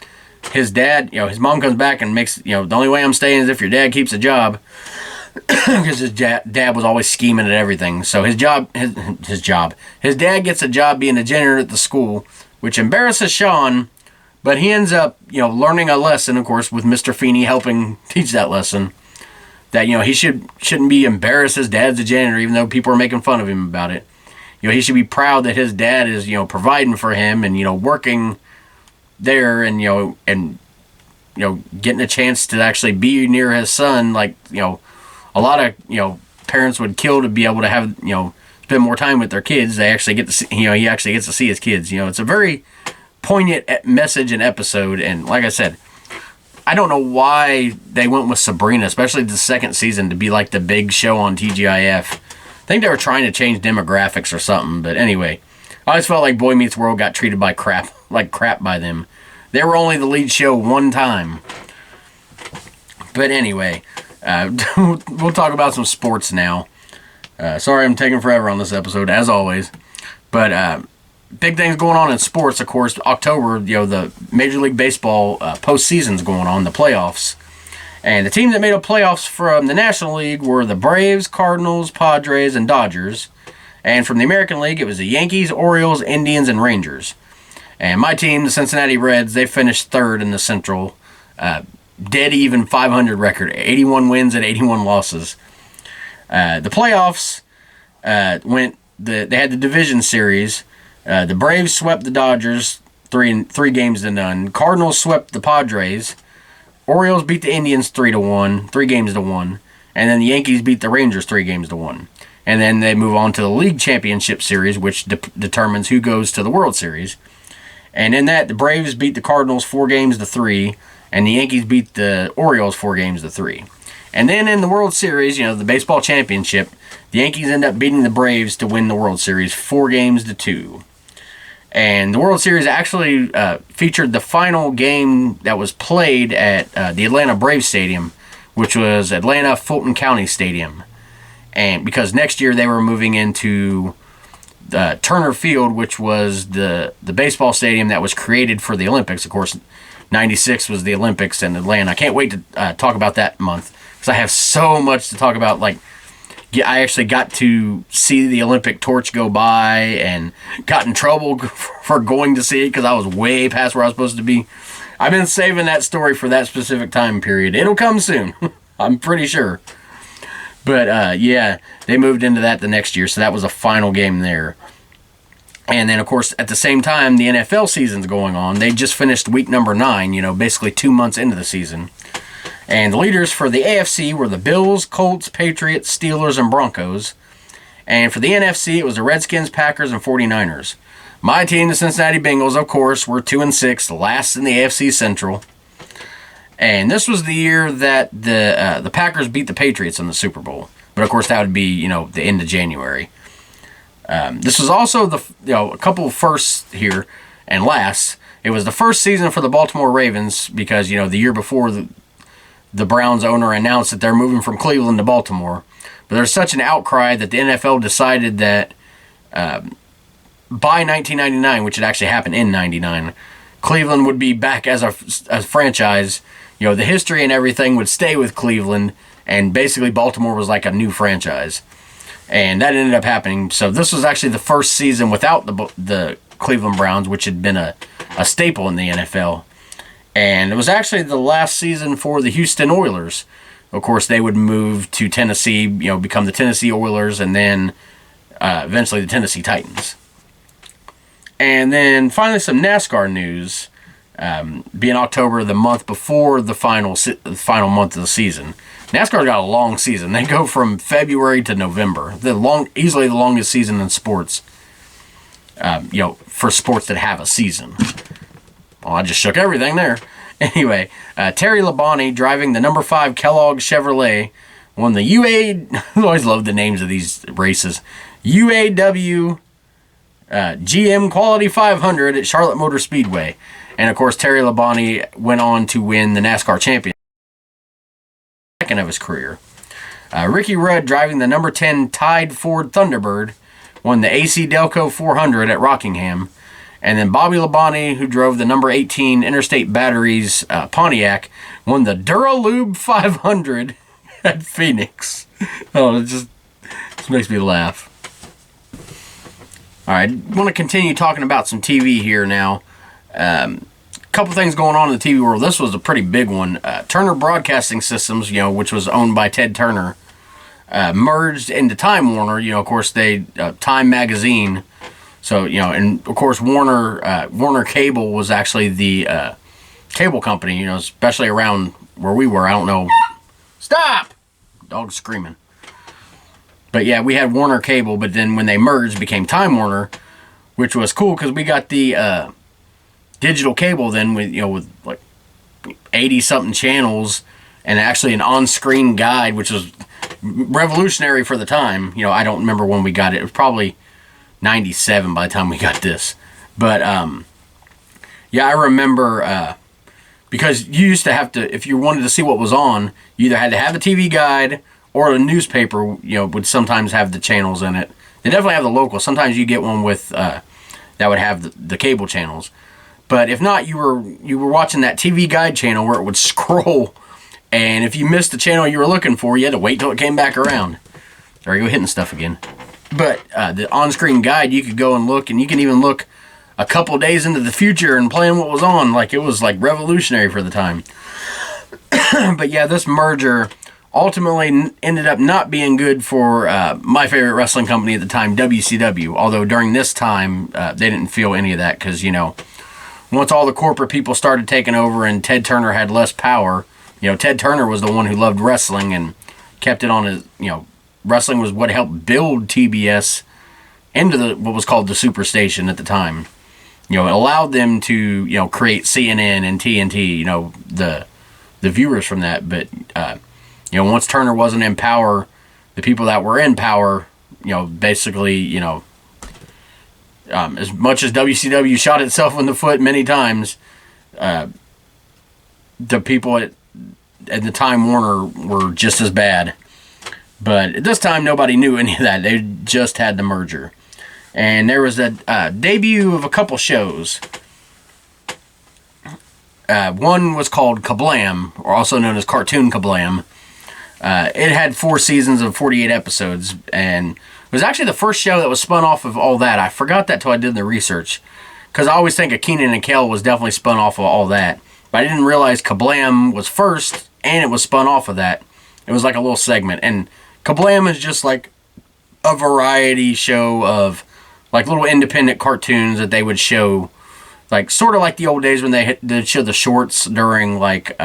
his dad, his mom comes back and makes, the only way I'm staying is if your dad keeps a job. Because his dad was always scheming at everything. So his dad gets a job being a janitor at the school, which embarrasses Sean. But he ends up, learning a lesson, of course, with Mr. Feeney helping teach that lesson. That, he shouldn't be embarrassed his dad's a janitor, even though people are making fun of him about it. He should be proud that his dad is, providing for him and, working there and, getting a chance to actually be near his son. Like, a lot of, parents would kill to be able to have, spend more time with their kids. They actually get to see, he actually gets to see his kids. It's a very poignant message and episode. And like I said, I don't know why they went with Sabrina, especially the second season, to be like the big show on TGIF. I think they were trying to change demographics or something. But anyway, I always felt like Boy Meets World got treated by crap by them. They were only the lead show one time. But anyway, we'll talk about some sports now. Sorry I'm taking forever on this episode, as always. But big things going on in sports, of course. October, the Major League Baseball postseason's going on, the playoffs. And the teams that made up playoffs from the National League were the Braves, Cardinals, Padres, and Dodgers. And from the American League, it was the Yankees, Orioles, Indians, and Rangers. And my team, the Cincinnati Reds, they finished third in the Central. Dead even 500 record, 81 wins and 81 losses. The playoffs they had the division series. The Braves swept the Dodgers 3 games to none. Cardinals swept the Padres. Orioles beat the Indians 3-1, 3 games to 1. And then the Yankees beat the Rangers 3 games to 1. And then they move on to the League Championship Series, which determines who goes to the World Series. And in that, the Braves beat the Cardinals 4 games to 3, and the Yankees beat the Orioles 4 games to 3. And then in the World Series, the baseball championship, the Yankees end up beating the Braves to win the World Series 4 games to 2. And the World Series actually featured the final game that was played at the Atlanta Braves Stadium, which was Atlanta Fulton County Stadium. And because next year they were moving into Turner Field, which was the baseball stadium that was created for the Olympics. Of course, 96 was the Olympics in Atlanta. I can't wait to talk about that month because I have so much to talk about. I actually got to see the Olympic torch go by and got in trouble for going to see it because I was way past where I was supposed to be. I've been saving that story for that specific time period. It'll come soon. I'm pretty sure. But, they moved into that the next year, so that was a final game there. And then, of course, at the same time, the NFL season's going on. They just finished week number 9, basically 2 months into the season. And the leaders for the AFC were the Bills, Colts, Patriots, Steelers, and Broncos. And for the NFC, it was the Redskins, Packers, and 49ers. My team, the Cincinnati Bengals, of course, were 2-6, last in the AFC Central. And this was the year that the Packers beat the Patriots in the Super Bowl. But, of course, that would be, the end of January. This was also a couple of firsts here and lasts. It was the first season for the Baltimore Ravens because, the year before the Browns owner announced that they're moving from Cleveland to Baltimore. But there's such an outcry that the NFL decided that by 1999, which had actually happened in 99, Cleveland would be back as a franchise. The history and everything would stay with Cleveland, and basically Baltimore was like a new franchise. And that ended up happening. So this was actually the first season without the Cleveland Browns, which had been a staple in the NFL. And it was actually the last season for the Houston Oilers. Of course, they would move to Tennessee, become the Tennessee Oilers, and then eventually the Tennessee Titans. And then finally some NASCAR news. Being October, the month before the final month of the season. NASCAR's got a long season. They go from February to November. Easily the longest season in sports. for sports that have a season. Well, I just shook everything there. Anyway, Terry Labonte, driving the number 5 Kellogg Chevrolet, won the I always love the names of these races. UAW GM Quality 500 at Charlotte Motor Speedway. And of course, Terry Labonte went on to win the NASCAR championship, second of his career. Ricky Rudd, driving the number 10 Tide Ford Thunderbird, won the AC Delco 400 at Rockingham. And then Bobby Labonte, who drove the number 18 Interstate Batteries Pontiac, won the Duralube 500 at Phoenix. Oh, it just makes me laugh. All right, I want to continue talking about some TV here now. Couple things going on in the TV world. This was a pretty big one. Turner Broadcasting Systems, which was owned by Ted Turner, merged into Time Warner. Of course, Time Magazine. So, and of course, Warner Cable was actually the cable company, especially around where we were. I don't know. Stop! Dog's screaming. But yeah, we had Warner Cable, but then when they merged, it became Time Warner, which was cool because we got the digital cable then with like 80-something channels and actually an on-screen guide, which was revolutionary for the time. I don't remember when we got it. It was probably 97 by the time we got this. But yeah, I remember because you used to have to, if you wanted to see what was on, you either had to have a TV guide or a newspaper, would sometimes have the channels in it. They definitely have the local. Sometimes you get one with that would have the cable channels. But if not, you were watching that TV guide channel where it would scroll, and if you missed the channel you were looking for, you had to wait till it came back around. There you go, hitting stuff again. But the on-screen guide, you could go and look, and you can even look a couple days into the future and plan what was on. Like, it was like revolutionary for the time. But yeah, this merger ultimately ended up not being good for my favorite wrestling company at the time, WCW. Although during this time, they didn't feel any of that because, once all the corporate people started taking over and Ted Turner had less power, Ted Turner was the one who loved wrestling and kept it on his, wrestling was what helped build TBS into what was called the Superstation at the time. It allowed them to, create CNN and TNT, the viewers from that. But, once Turner wasn't in power, the people that were in power, basically, as much as WCW shot itself in the foot many times, the people at the Time Warner were just as bad. But at this time, nobody knew any of that. They just had the merger. And there was a debut of a couple shows. One was called Kablam, or also known as Cartoon Kablam. It had 4 seasons of 48 episodes, and it was actually the first show that was spun off of all that. I forgot that till I did the research, because I always think of Keenan and Kel was definitely spun off of all that. But I didn't realize Kablam was first, and it was spun off of that. It was like a little segment, and Kablam is just like a variety show of like little independent cartoons that they would show, like sort of like the old days when they'd show the shorts during like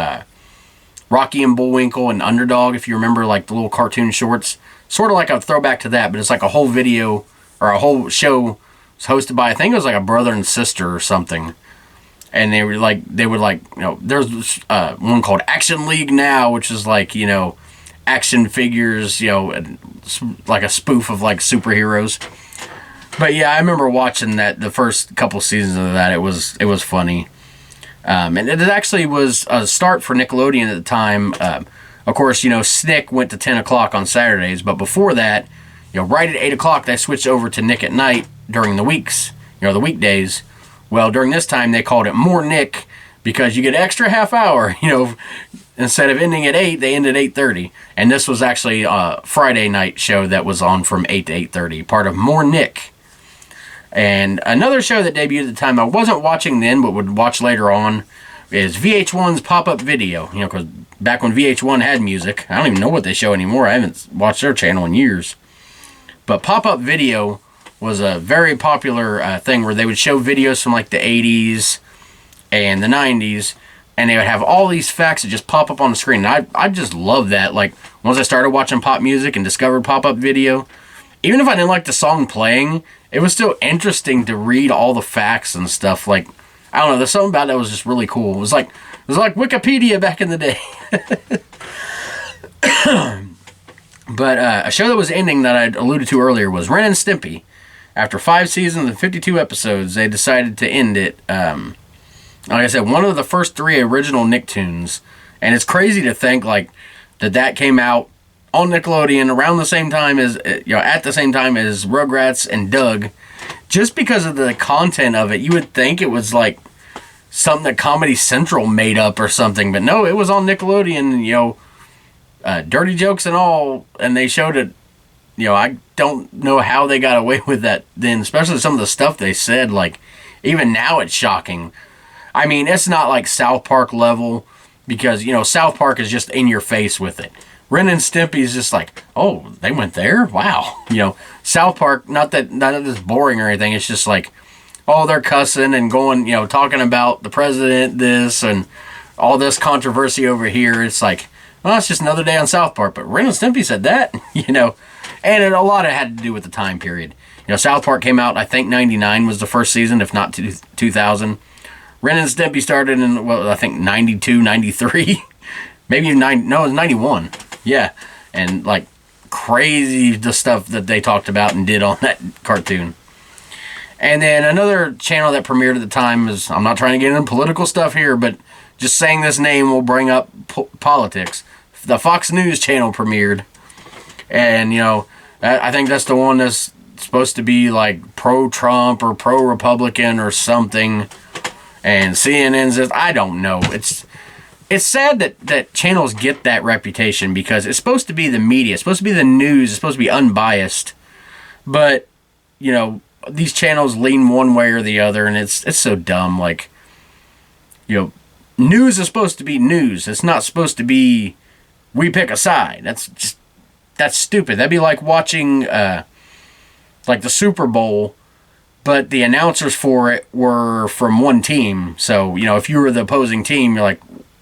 Rocky and Bullwinkle and Underdog, if you remember, like the little cartoon shorts. Sort of like a throwback to that, but it's like a whole video or a whole show hosted by, I think it was like a brother and sister or something. And they would there's one called Action League Now, which is like, action figures, like a spoof of like superheroes. But yeah, I remember watching that, the first couple seasons of that. It was funny. And it actually was a start for Nickelodeon at the time. Of course, Snick went to 10 o'clock on Saturdays, but before that, right at 8 o'clock, they switched over to Nick at Night during the weeks, the weekdays. Well, during this time, they called it More Nick because you get an extra half hour, instead of ending at 8, they ended at 8:30. And this was actually a Friday night show that was on from 8 to 8:30, part of More Nick. And another show that debuted at the time I wasn't watching then, but would watch later on, is VH1's Pop-Up Video. Because back when VH1 had music, I don't even know what they show anymore. I haven't watched their channel in years. But Pop-Up Video was a very popular thing where they would show videos from like the 80s and the 90s, and they would have all these facts that just pop up on the screen. And I just love that. Like, once I started watching pop music and discovered Pop-Up Video, even if I didn't like the song playing, it was still interesting to read all the facts and stuff. Like, I don't know, there's something about that was just really cool. It was like Wikipedia back in the day. But a show that was ending that I alluded to earlier was Ren and Stimpy. After 5 seasons and 52 episodes, they decided to end it. Like I said, one of the first 3 original Nicktoons. And it's crazy to think like that came out on Nickelodeon around the same time as, at the same time as Rugrats and Doug. Just because of the content of it, you would think it was like something that Comedy Central made up or something. But no, it was on Nickelodeon, dirty jokes and all, and they showed it. I don't know how they got away with that then, especially some of the stuff they said. Like, even now it's shocking. I mean, it's not like South Park level, because, South Park is just in your face with it. Ren and Stimpy is just like, oh, they went there? Wow. South Park, not that it's boring or anything, it's just like, oh, they're cussing and going, talking about the president, this, and all this controversy over here. It's like, well, it's just another day on South Park. But Ren and Stimpy said that, and a lot of it had to do with the time period. South Park came out, I think 99 was the first season, if not 2000. Ren and Stimpy started in, I think 92, 93. Maybe it was 91. Yeah. And like crazy the stuff that they talked about and did on that cartoon. And then another channel that premiered at the time is, I'm not trying to get into political stuff here, but just saying this name will bring up politics. The Fox News channel premiered. And, I think that's the one that's supposed to be like pro-Trump or pro-Republican or something. And CNN says, I don't know. It's sad that channels get that reputation, because it's supposed to be the media. It's supposed to be the news. It's supposed to be unbiased. But, these channels lean one way or the other, and it's so dumb. Like, news is supposed to be news. It's not supposed to be, we pick a side. That's stupid. That'd be like watching, like the Super Bowl, but the announcers for it were from one team. So, if you were the opposing team, you're like,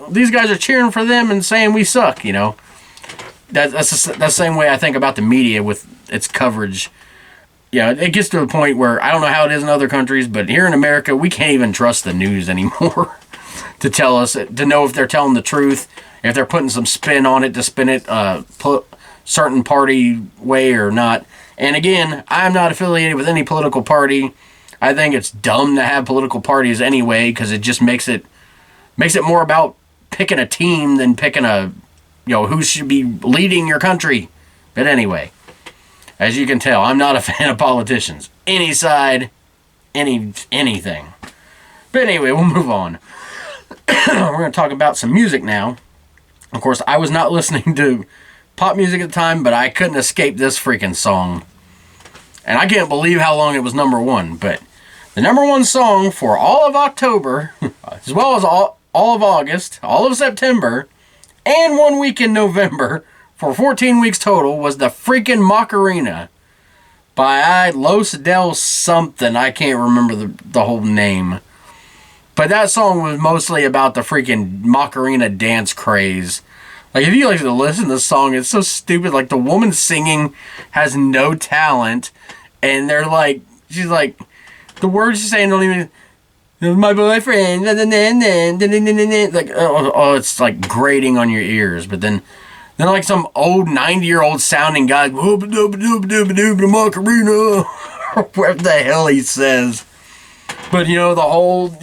these guys are cheering for them and saying we suck, That's the same way I think about the media with its coverage. It gets to a point where, I don't know how it is in other countries, but here in America, we can't even trust the news anymore to tell us, to know if they're telling the truth, if they're putting some spin on it to spin it certain party way or not. And again, I'm not affiliated with any political party. I think it's dumb to have political parties anyway, because it just makes it more about picking a team than picking who should be leading your country. But anyway, as you can tell, I'm not a fan of politicians. Any side, anything. But anyway, we'll move on. We're going to talk about some music now. Of course, I was not listening to pop music at the time, but I couldn't escape this freaking song. And I can't believe how long it was number 1. But the number 1 song for all of October, as well as all of August, all of September, and 1 week in November, for 14 weeks total, was the freaking Macarena by Los Del something. I can't remember the whole name. But that song was mostly about the freaking Macarena dance craze. Like, if you like to listen to this song, it's so stupid. Like, the woman singing has no talent. And they're like, she's like, the words she's saying don't even, my boyfriend, like, oh, it's like grating on your ears. But then like some old 90-year-old sounding guy, Macarena, whatever the hell he says. But, the whole,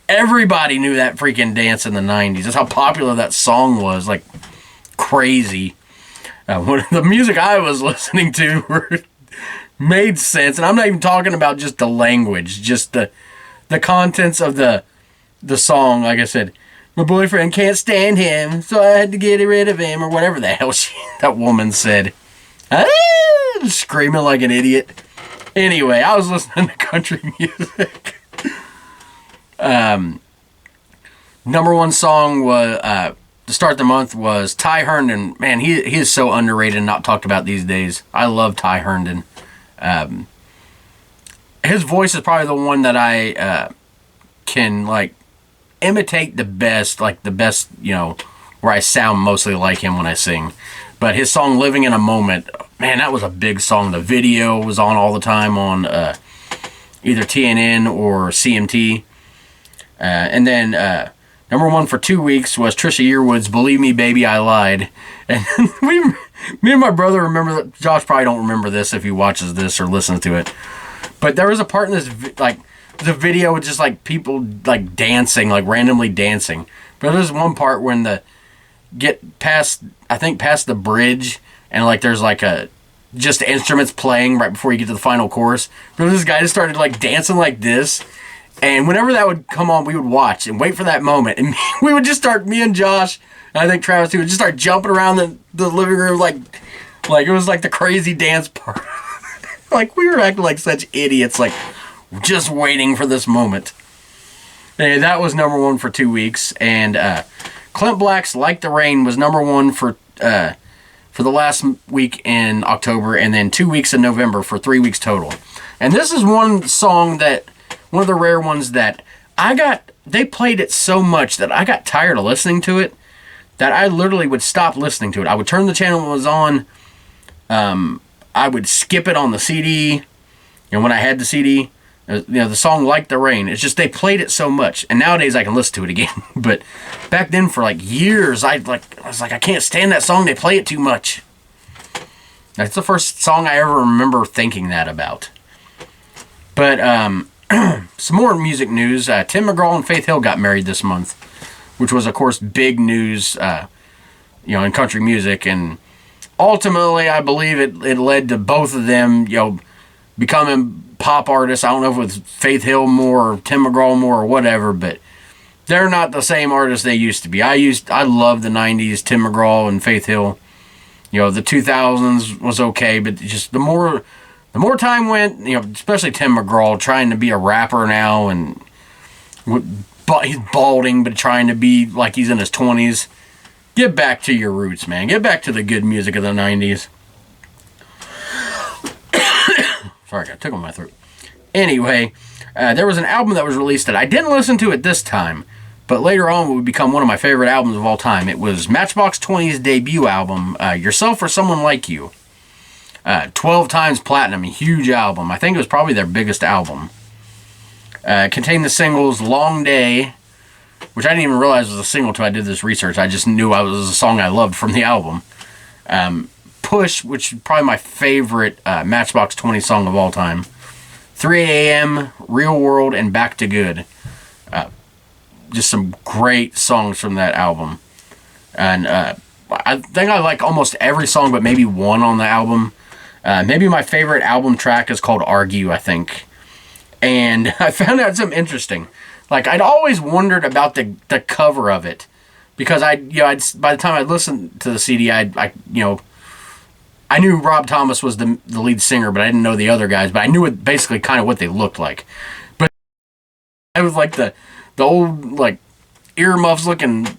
everybody knew that freaking dance in the 90s. That's how popular that song was, like, crazy. The music I was listening to made sense, and I'm not even talking about just the language, just the contents of the song. Like I said, my boyfriend can't stand him, so I had to get rid of him, or whatever the hell that woman said. Screaming like an idiot. Anyway, I was listening to country music. Number 1 song was to start the month was Ty Herndon. Man, he is so underrated and not talked about these days. I love Ty Herndon. His voice is probably the one that I can like imitate the best, where I sound mostly like him when I sing. But his song "Living in a Moment," man, that was a big song. The video was on all the time on either TNN or CMT. And then number one for 2 weeks was Trisha Yearwood's "Believe Me, Baby, I Lied." And me and my brother remember that. Josh probably don't remember this if he watches this or listens to it. But there was a part in this, the video with just, people, dancing, randomly dancing. But there's one part when get past the bridge, and, there's, just instruments playing right before you get to the final chorus. But this guy just started, dancing like this. And whenever that would come on, we would watch and wait for that moment. And we would just start, me and Josh, and I think Travis too, would just start jumping around the living room like it was the crazy dance part. We were acting like such idiots, just waiting for this moment. And that was number one for 2 weeks. And Clint Black's "Like the Rain" was number one for the last week in October, and then 2 weeks in November for 3 weeks total. And this is one of the rare ones that they played it so much that I got tired of listening to it, that I literally would stop listening to it. I would turn the channel when it was on. I would skip it on the CD. When I had the CD, the song "Like the Rain," it's just they played it so much. And nowadays I can listen to it again. But back then for years, I was like, I can't stand that song. They play it too much. That's the first song I ever remember thinking that about. But some more music news. Tim McGraw and Faith Hill got married this month, which was, of course, big news, in country music. And ultimately, I believe it led to both of them, becoming pop artists. I don't know if it was Faith Hill more or Tim McGraw more or whatever, but they're not the same artists they used to be. I love the 90s, Tim McGraw and Faith Hill. The 2000s was okay, but just the more time went, especially Tim McGraw trying to be a rapper now, and but he's balding, but trying to be like he's in his 20s. Get back to your roots, man. Get back to the good music of the 90s. Sorry, I got a tickle in my throat. Anyway, there was an album that was released that I didn't listen to it this time, but later on would become one of my favorite albums of all time. It was Matchbox 20's debut album, Yourself or Someone Like You. 12 times platinum, a huge album. I think it was probably their biggest album. Contained the singles "Long Day," which I didn't even realize was a single until I did this research. I just knew it was a song I loved from the album. "Push," which is probably my favorite Matchbox 20 song of all time. 3 a.m., "Real World," and "Back to Good." Just some great songs from that album. And I think I like almost every song, but maybe one on the album. Maybe my favorite album track is called "Argue," I think. And I found out something interesting. I'd always wondered about the cover of it, because by the time I listened to the CD, I knew Rob Thomas was the lead singer, but I didn't know the other guys. But I knew basically kind of what they looked like. But it was the old earmuffs looking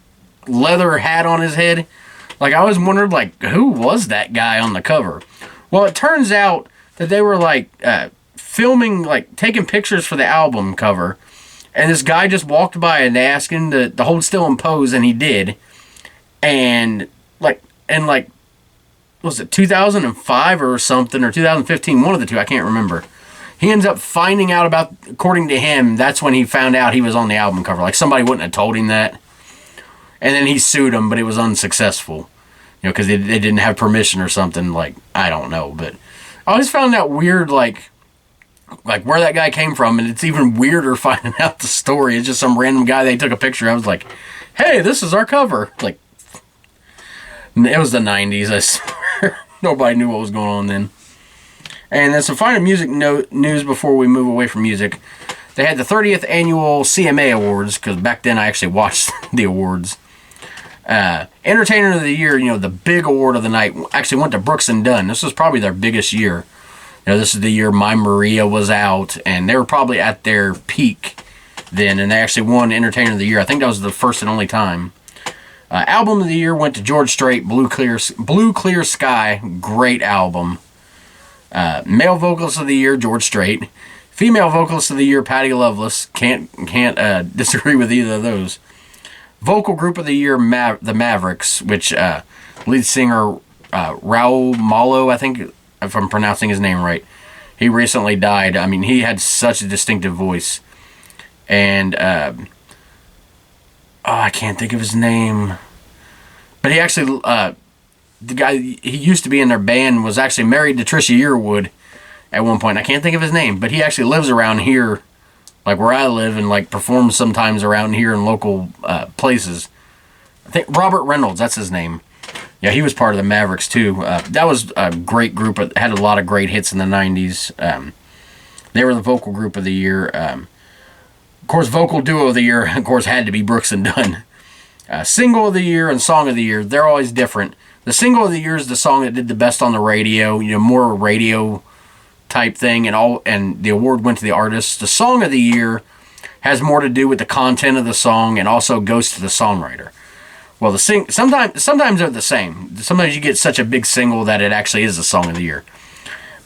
leather hat on his head. I always wondered who was that guy on the cover. Well, it turns out that they were filming, taking pictures for the album cover, and this guy just walked by and they asked him to hold still and pose, and he did. And was it 2005 or something, or 2015, one of the two, I can't remember. He ends up finding out about, according to him, that's when he found out he was on the album cover. Somebody wouldn't have told him that. And then he sued him, but it was unsuccessful. Because they didn't have permission or something. I don't know. But I always found that weird, where that guy came from. And it's even weirder finding out the story. It's just some random guy they took a picture. I was like, hey, this is our cover. It was the 90s, I swear. Nobody knew what was going on then. And then some final music news before we move away from music. They had the 30th annual CMA Awards, because back then I actually watched the awards. Entertainer of the Year, the big award of the night, actually went to Brooks and Dunn. This was probably their biggest year. This is the year My Maria was out, and they were probably at their peak then, and they actually won Entertainer of the Year. I think that was the first and only time. Album of the Year went to George Strait, Blue Clear Sky, great album. Male Vocalist of the Year, George Strait. Female Vocalist of the Year, Patty Loveless. Can't disagree with either of those. Vocal Group of the Year, the Mavericks, which lead singer Raul Malo, I think, if I'm pronouncing his name right. He recently died. I mean, he had such a distinctive voice. And, I can't think of his name. But he actually, the guy, he used to be in their band, was actually married to Trisha Yearwood at one point. I can't think of his name, but he actually lives around here, like where I live, and like performs sometimes around here in local places. I think Robert Reynolds, that's his name. Yeah, he was part of the Mavericks too. That was a great group. Had a lot of great hits in the 90s. They were the vocal group of the year. Of course, vocal duo of the year, of course, had to be Brooks and Dunn. Single of the year and song of the year, they're always different. The single of the year is the song that did the best on the radio, more radio type thing, and the award went to the artist. The song of the year has more to do with the content of the song and also goes to the songwriter. Well, sometimes they're the same. Sometimes you get such a big single that it actually is the song of the year.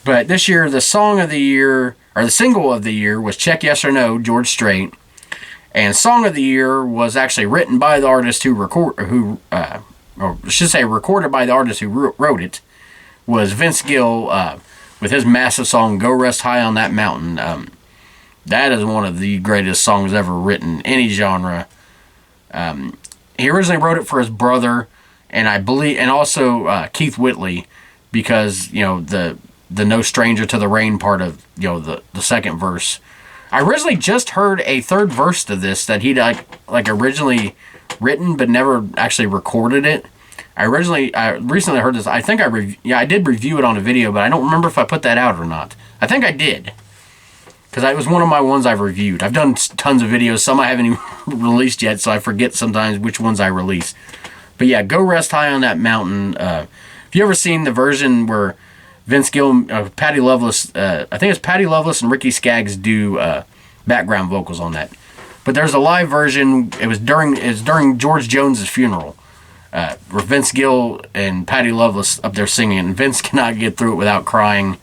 But this year, the song of the year, or the single of the year, was Check Yes or No, George Strait. And song of the year was actually written by the artist recorded by the artist who wrote it, was Vince Gill with his massive song Go Rest High on That Mountain. That is one of the greatest songs ever written, any genre. He originally wrote it for his brother, and I believe, and also Keith Whitley, because the No Stranger to the Rain part of the second verse. I originally just heard a third verse to this that he'd like originally written but never actually recorded it. I recently heard this. I think I did review it on a video, but I don't remember if I put that out or not. I think I did, because it was one of my ones I've reviewed. I've done tons of videos. Some I haven't even released yet, so I forget sometimes which ones I release. But yeah, Go Rest High on That Mountain. Have you ever seen the version where Vince Gill, Patty Loveless, I think it's Patty Loveless and Ricky Skaggs do background vocals on that. But there's a live version. It was during George Jones's funeral, where Vince Gill and Patty Loveless up there singing, and Vince cannot get through it without crying,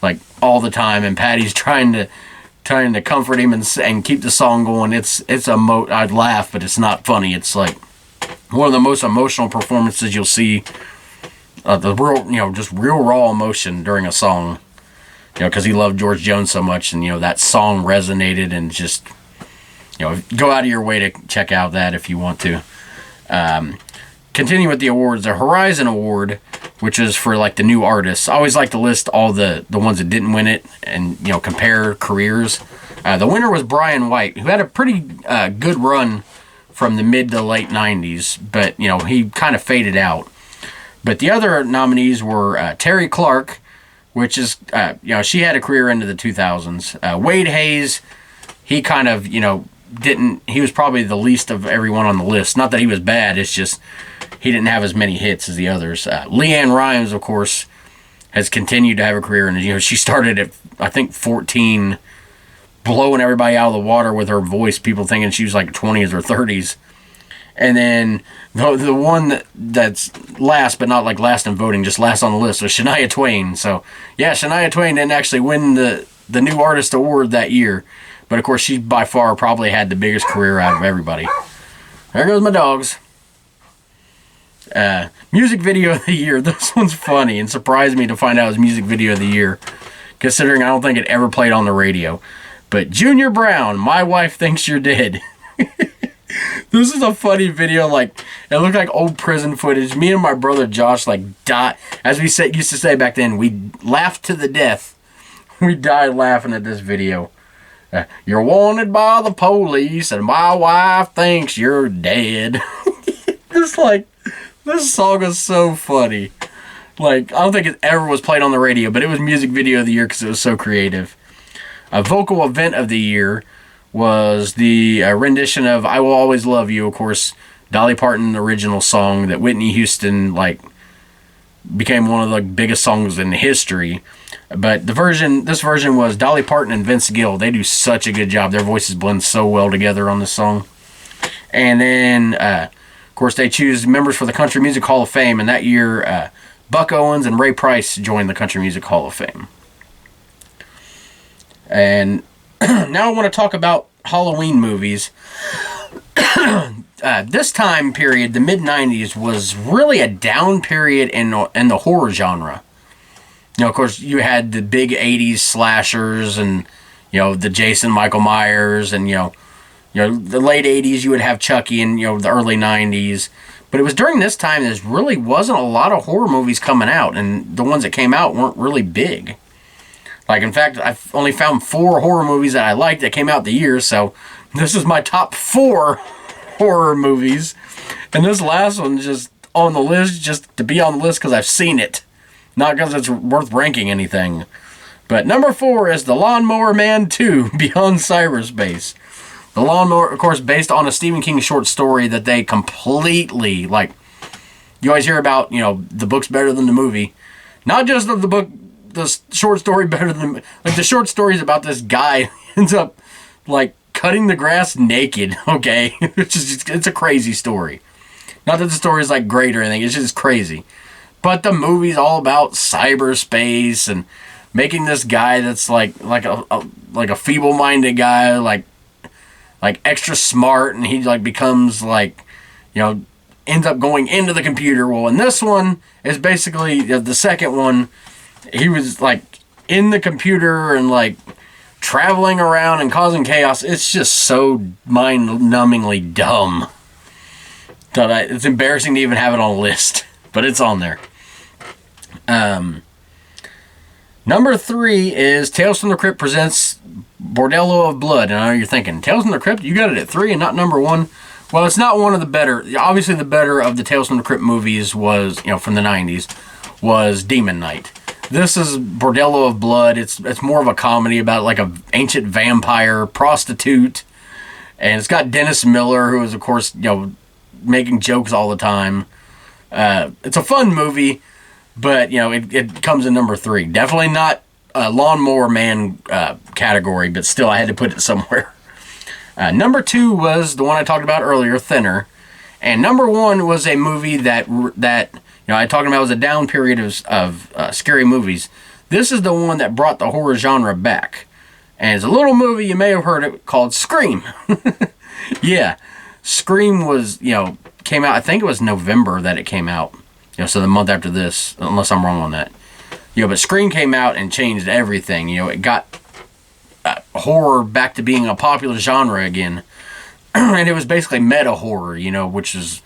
like all the time. And Patty's trying to comfort him and keep the song going. I'd laugh, but it's not funny. It's like one of the most emotional performances you'll see. The real, just real raw emotion during a song, because he loved George Jones so much, and that song resonated, and just, go out of your way to check out that if you want to. Continue with the awards. The Horizon Award, which is for like the new artists. I always like to list all the ones that didn't win it and compare careers. The winner was Brian White, who had a pretty good run from the mid to late 90s, but he kind of faded out. But the other nominees were Terry Clark, which is, she had a career into the 2000s. Wade Hayes, he kind of, he was probably the least of everyone on the list. Not that he was bad, it's just he didn't have as many hits as the others. Leanne Rimes, of course, has continued to have a career, and she started at, I think, 14, blowing everybody out of the water with her voice, people thinking she was like 20s or 30s. And then the one that's last, but not like last in voting, just last on the list, was Shania Twain. So, yeah, Shania Twain didn't actually win the New Artist Award that year. But, of course, she by far probably had the biggest career out of everybody. There goes my dogs. Music Video of the Year. This one's funny and surprised me to find out it was Music Video of the Year, considering I don't think it ever played on the radio. But Junior Brown, My Wife Thinks You're Dead. This is a funny video. Like, it looked like old prison footage. Me and my brother Josh died. As we used to say back then, we laughed to the death. We died laughing at this video. You're wanted by the police, and my wife thinks you're dead. This song is so funny. Like, I don't think it ever was played on the radio, but it was Music Video of the Year because it was so creative. A Vocal Event of the Year was the rendition of I Will Always Love You, of course, Dolly Parton original song that Whitney Houston became one of the biggest songs in history. But this version was Dolly Parton and Vince Gill. They do such a good job. Their voices blend so well together on this song. And then, of course, they choose members for the Country Music Hall of Fame, and that year, Buck Owens and Ray Price joined the Country Music Hall of Fame. And now I want to talk about Halloween movies. This time period, the mid 90s, was really a down period in the horror genre. You know, of course, you had the big 80s slashers and, you know, the Jason Michael Myers, and, you know, the late 80s you would have Chucky, and, you know, the early 90s. But it was during this time there really wasn't a lot of horror movies coming out, and the ones that came out weren't really big. Like, in fact, I've only found 4 horror movies that I liked that came out the year, so this is my top 4 horror movies. And this last one's just on the list just to be on the list because I've seen it. Not because it's worth ranking anything. But number 4 is The Lawnmower Man 2, Beyond Cyberspace. The Lawnmower, of course, based on a Stephen King short story that they completely, like, you always hear about, you know, the book's better than the movie. Not just of the book, the short story better than, like, the short story is about this guy ends up, like, cutting the grass naked, okay? It's a crazy story. Not that the story is, like, great or anything, it's just crazy. But the movie's all about cyberspace and making this guy that's like a feeble-minded guy, like extra smart, and he like becomes like, you know, ends up going into the computer. Well, in this one is basically the second one. He was like in the computer and like traveling around and causing chaos. It's just so mind-numbingly dumb that it's embarrassing to even have it on a list, but it's on there. Number 3 is Tales from the Crypt presents Bordello of Blood. And I know you're thinking, Tales from the Crypt? You got it at 3 and not number 1? Well, it's not one of the better. Obviously, the better of the Tales from the Crypt movies was, you know, from the 90s, was Demon Knight. This is Bordello of Blood. It's more of a comedy about like an ancient vampire prostitute. And it's got Dennis Miller, who is, of course, you know, making jokes all the time. It's a fun movie. But, you know, it comes in number 3. Definitely not a Lawnmower Man category, but still I had to put it somewhere. Number 2 was the one I talked about earlier, Thinner. And number 1 was a movie that you know, I talked about was a down period of scary movies. This is the one that brought the horror genre back. And it's a little movie, you may have heard it, called Scream. Yeah. Scream was, you know, came out, I think it was November that it came out. You know, so the month after this, unless I'm wrong on that. You know, but Scream came out and changed everything. You know, it got horror back to being a popular genre again. And it was basically meta horror, you know, which is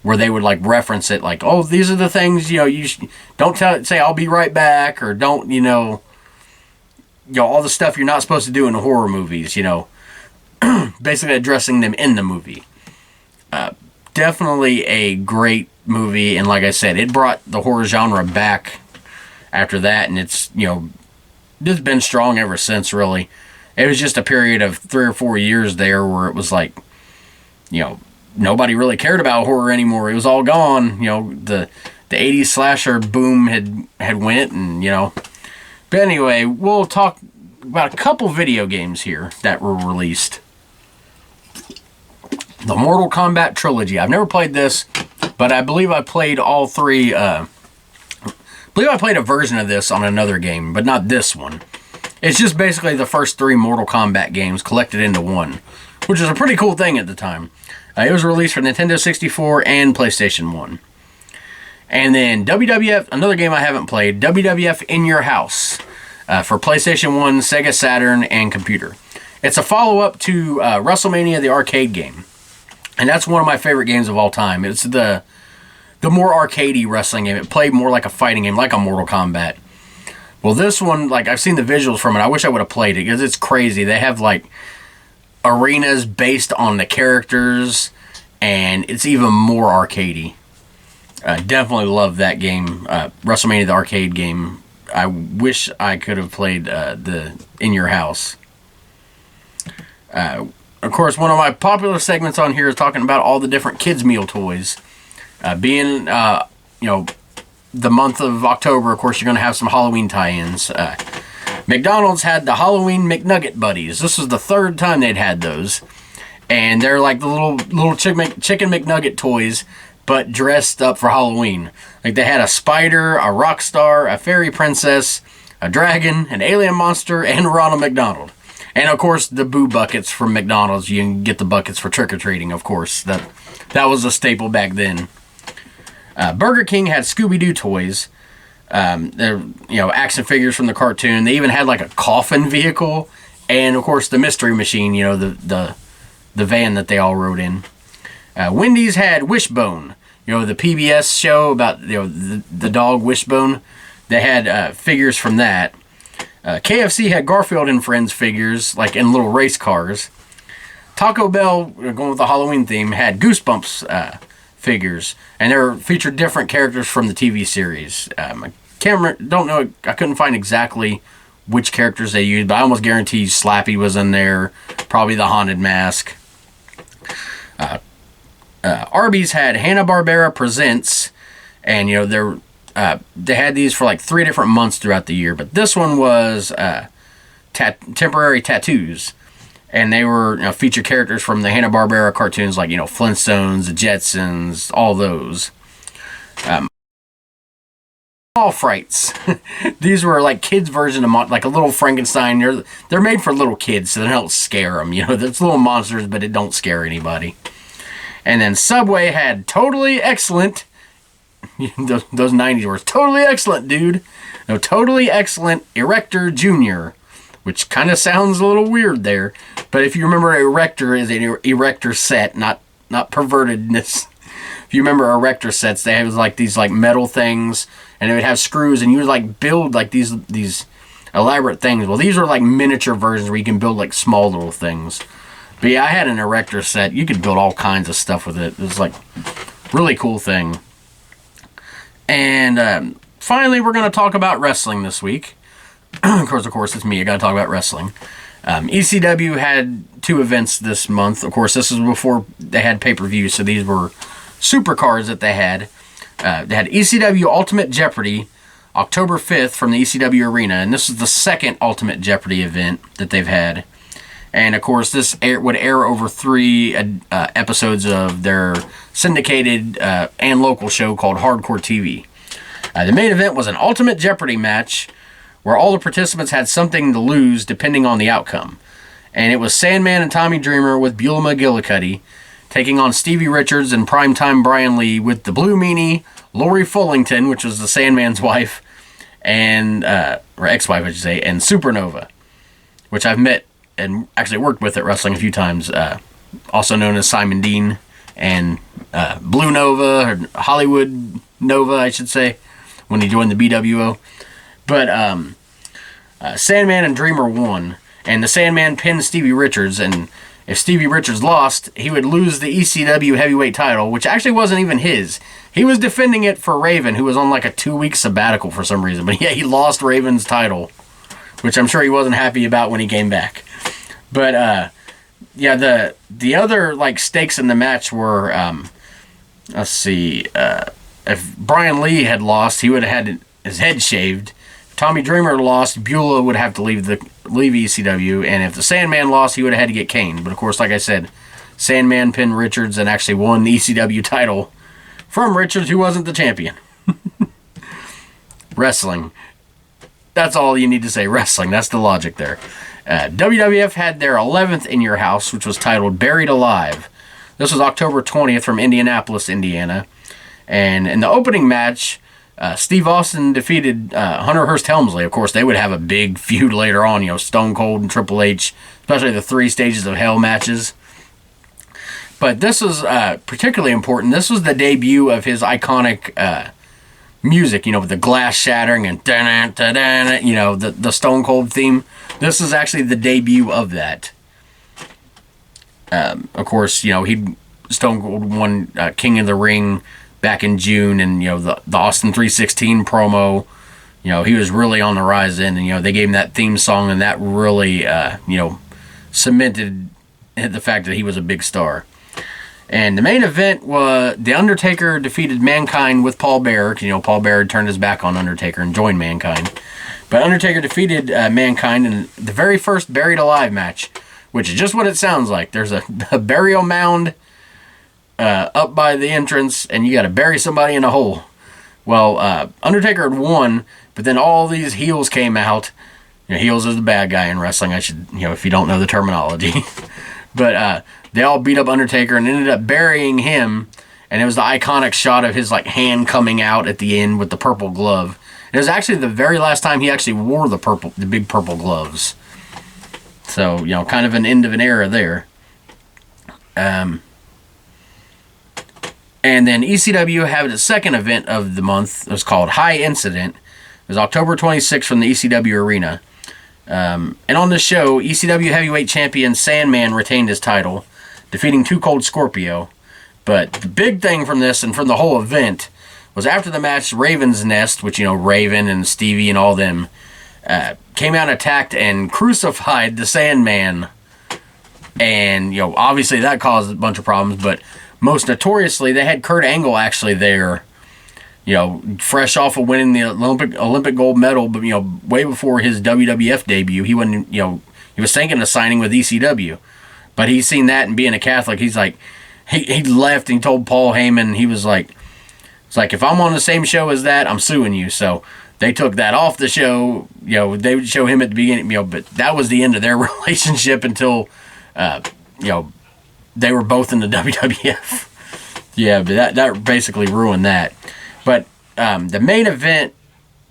where they would like reference it like, oh, these are the things, you know, don't say I'll be right back, or don't, you know, all the stuff you're not supposed to do in horror movies, you know. Basically addressing them in the movie. Definitely a great movie, and like I said, it brought the horror genre back after that, and it's, you know, it's been strong ever since, really. It was just a period of 3 or 4 years there where it was like, you know, nobody really cared about horror anymore. It was all gone. You know, the 80s slasher boom had went, and, you know. But anyway, we'll talk about a couple video games here that were released. The Mortal Kombat trilogy. I've never played this, but I believe I played all 3. I believe I played a version of this on another game, but not this one. It's just basically the first 3 Mortal Kombat games collected into one, which is a pretty cool thing at the time. It was released for Nintendo 64 and PlayStation 1. And then WWF, another game I haven't played, WWF In Your House, for PlayStation 1, Sega Saturn, and computer. It's a follow-up to WrestleMania, the arcade game. And that's one of my favorite games of all time. It's the more arcadey wrestling game. It played more like a fighting game, like a Mortal Kombat. Well, this one, like, I've seen the visuals from it. I wish I would have played it because it's crazy. They have, like, arenas based on the characters, and it's even more arcadey. Definitely love that game, WrestleMania, the arcade game. I wish I could have played the In Your House. Of course, one of my popular segments on here is talking about all the different kids' meal toys. Being, you know, the month of October, of course, you're going to have some Halloween tie-ins. McDonald's had the Halloween McNugget Buddies. This was the 3rd time they'd had those. And they're like the little chicken McNugget toys, but dressed up for Halloween. Like, they had a spider, a rock star, a fairy princess, a dragon, an alien monster, and Ronald McDonald. And of course, the boo buckets from McDonald's. You can get the buckets for trick or treating. Of course, that was a staple back then. Burger King had Scooby-Doo toys. They're action figures from the cartoon. They even had like a coffin vehicle, and of course the Mystery Machine. The van that they all rode in. Wendy's had Wishbone. The PBS show about the dog Wishbone. They had figures from that. KFC had Garfield and Friends figures, like in little race cars. Taco Bell, going with the Halloween theme, had Goosebumps figures, and they featured different characters from the TV series. I don't know, I couldn't find exactly which characters they used, but I almost guarantee Slappy was in there, probably the Haunted Mask. Arby's had Hanna-Barbera Presents, and they had these for like 3 different months throughout the year, but this one was temporary tattoos, and they were featured characters from the Hanna-Barbera cartoons like Flintstones, the Jetsons, all those. Mall Frights. These were like kids' version of like a little Frankenstein. They're made for little kids, so they don't scare them. There's little monsters, but it don't scare anybody. And then Subway had Totally Excellent. those 90s words. Totally Excellent, dude. No, Totally Excellent Erector Jr., which kind of sounds a little weird there. But if you remember, Erector is an erector set, not pervertedness. If you remember erector sets, they have like these like metal things, and they would have screws, and you would like build like these elaborate things. Well, these are like miniature versions where you can build like small little things. But yeah, I had an erector set. You could build all kinds of stuff with it. It was like really cool thing. And finally, we're going to talk about wrestling this week. Of course, it's me. I got to talk about wrestling. ECW had 2 events this month. Of course, this is before they had pay-per-view, so these were super cards that they had. They had ECW Ultimate Jeopardy, October 5th from the ECW Arena, and this is the second Ultimate Jeopardy event that they've had. And of course, this would air over 3 episodes of their syndicated and local show called Hardcore TV. The main event was an Ultimate Jeopardy match where all the participants had something to lose depending on the outcome. And it was Sandman and Tommy Dreamer with Beulah McGillicuddy taking on Stevie Richards and primetime Brian Lee with the Blue Meanie, Lori Fullington, which was the Sandman's wife, and or ex-wife, I should say, and Supernova, which I've met and actually worked with at wrestling a few times, also known as Simon Dean, and Blue Nova, or Hollywood Nova, I should say, when he joined the BWO. But Sandman and Dreamer won, and the Sandman pinned Stevie Richards, and if Stevie Richards lost, he would lose the ECW heavyweight title, which actually wasn't even his. He was defending it for Raven, who was on like a 2-week sabbatical for some reason. But yeah, he lost Raven's title, which I'm sure he wasn't happy about when he came back. But yeah, the other like stakes in the match were, let's see, if Brian Lee had lost, he would have had his head shaved. If Tommy Dreamer lost, Beulah would have to leave ECW, and if the Sandman lost, he would have had to get caned. But of course, like I said, Sandman pinned Richards and actually won the ECW title from Richards, who wasn't the champion. Wrestling. That's all you need to say. Wrestling. That's the logic there. WWF had their 11th In Your House, which was titled Buried Alive. This was October 20th from Indianapolis, Indiana. And in the opening match, Steve Austin defeated Hunter Hearst Helmsley. Of course, they would have a big feud later on, Stone Cold and Triple H, especially the 3 Stages of Hell matches. But this was particularly important. This was the debut of his iconic music, with the glass shattering and the Stone Cold theme. This is actually the debut of that. Of course, Stone Cold won King of the Ring back in June, and the Austin 316 promo, he was really on the rise then, and they gave him that theme song, and that really cemented the fact that he was a big star. And the main event was The Undertaker defeated Mankind with Paul Bearer. Paul Bearer turned his back on Undertaker and joined Mankind. But Undertaker defeated Mankind in the very first Buried Alive match, which is just what it sounds like. There's a burial mound up by the entrance, and you got to bury somebody in a hole. Well, Undertaker had won, but then all these heels came out, heels is the bad guy in wrestling. I should, if you don't know the terminology. But they all beat up Undertaker and ended up burying him. And it was the iconic shot of his hand coming out at the end with the purple glove. It was actually the very last time he actually wore the big purple gloves. So, kind of an end of an era there. And then ECW had its second event of the month. It was called High Incident. It was October 26th from the ECW Arena. And on this show, ECW Heavyweight Champion Sandman retained his title, defeating Too Cold Scorpio. But the big thing from this and from the whole event was after the match, Raven's Nest, which, Raven and Stevie and all them, came out and attacked and crucified the Sandman. And, obviously that caused a bunch of problems, but most notoriously, they had Kurt Angle actually there, fresh off of winning the Olympic gold medal, but, way before his WWF debut, he wasn't, he was thinking of signing with ECW. But he's seen that, and being a Catholic, he's like, he left and he told Paul Heyman, he was like, it's like, if I'm on the same show as that, I'm suing you. So they took that off the show. They would show him at the beginning, but that was the end of their relationship until, they were both in the WWF. Yeah, but that basically ruined that. But the main event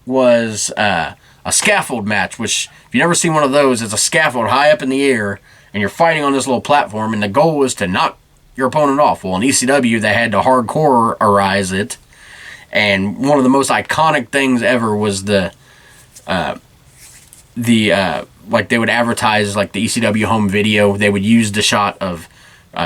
was a scaffold match, which, if you've never seen one of those, it's a scaffold high up in the air, and you're fighting on this little platform, and the goal was to knock your opponent off. Well, in ECW, they had to hardcore-arize it, and one of the most iconic things ever was they would advertise, the ECW home video. They would use the shot of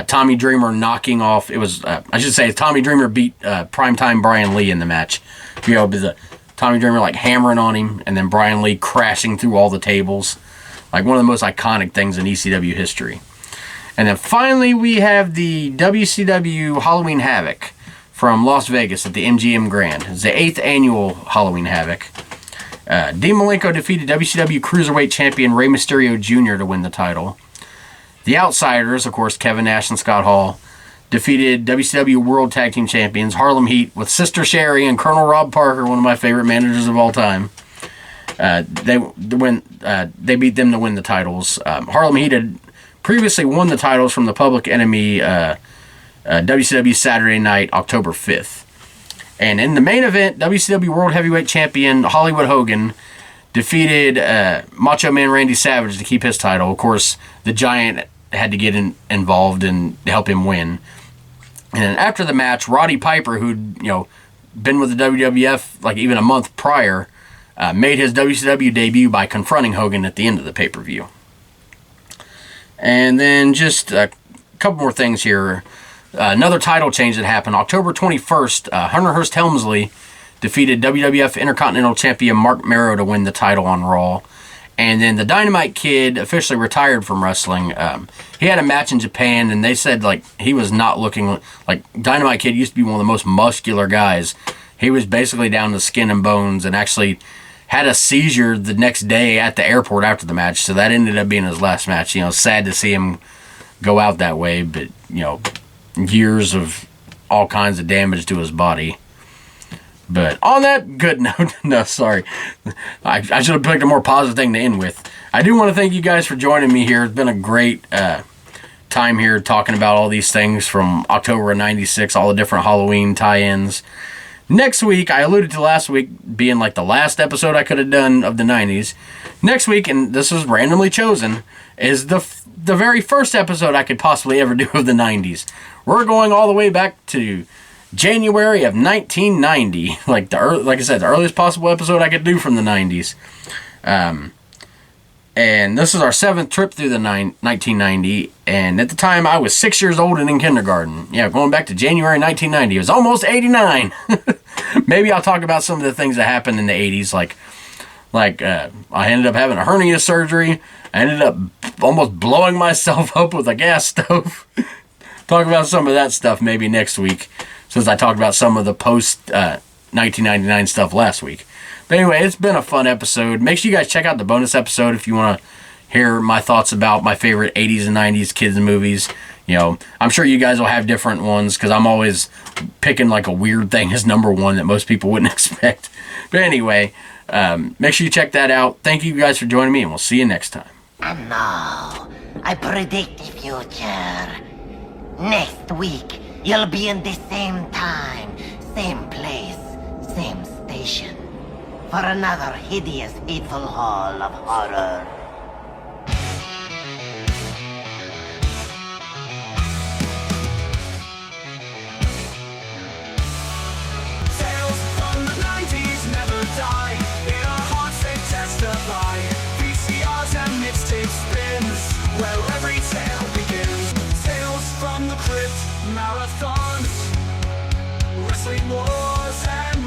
Tommy Dreamer knocking off, Tommy Dreamer beat primetime Brian Lee in the match. The Tommy Dreamer, hammering on him, and then Brian Lee crashing through all the tables. One of the most iconic things in ECW history. And then finally, we have the WCW Halloween Havoc from Las Vegas at the MGM Grand. It's the 8th annual Halloween Havoc. Dean Malenko defeated WCW Cruiserweight Champion Rey Mysterio Jr. to win the title. The Outsiders, of course, Kevin Nash and Scott Hall, defeated WCW World Tag Team Champions Harlem Heat with Sister Sherry and Colonel Rob Parker, one of my favorite managers of all time. They beat them to win the titles. Harlem Heat had previously won the titles from the Public Enemy WCW Saturday Night, October 5th. And in the main event, WCW World Heavyweight Champion Hollywood Hogan defeated Macho Man Randy Savage to keep his title. Of course, the Giant had to get involved and help him win. And then after the match, Roddy Piper, who'd been with the WWF even a month prior, made his WCW debut by confronting Hogan at the end of the pay-per-view. And then just a couple more things here. Another title change that happened. October 21st, Hunter Hearst Helmsley defeated WWF Intercontinental Champion Mark Marrow to win the title on Raw. And then the Dynamite Kid officially retired from wrestling. He had a match in Japan, and they said he was not looking like Dynamite Kid used to be one of the most muscular guys. He was basically down to skin and bones, and actually had a seizure the next day at the airport after the match. So that ended up being his last match. Sad to see him go out that way, but years of all kinds of damage to his body. But on that good note, no, sorry. I should have picked a more positive thing to end with. I do want to thank you guys for joining me here. It's been a great time here talking about all these things from October of 96, all the different Halloween tie-ins. Next week, I alluded to last week being the last episode I could have done of the 90s. Next week, and this was randomly chosen, is the very first episode I could possibly ever do of the 90s. We're going all the way back to January of 1990. Like I said, the earliest possible episode I could do from the 90s. And this is our 7th trip through the 1990. And at the time, I was 6 years old and in kindergarten. Yeah, going back to January 1990. It was almost 89. Maybe I'll talk about some of the things that happened in the 80s. I ended up having a hernia surgery. I ended up almost blowing myself up with a gas stove. Talk about some of that stuff maybe next week, since I talked about some of the post-1999 stuff last week. But anyway, it's been a fun episode. Make sure you guys check out the bonus episode if you want to hear my thoughts about my favorite 80s and 90s kids movies. I'm sure you guys will have different ones because I'm always picking like a weird thing as number one that most people wouldn't expect. But anyway, make sure you check that out. Thank you guys for joining me, and we'll see you next time. And now, I predict the future. Next week, you'll be in the same time, same place, same station, for another hideous, hateful haul of horror. Tales from the 90's never die. In our hearts they testify. VCRs and mixtape spins, where every tale begins. Tales from the crypt, marathons, wrestling wars and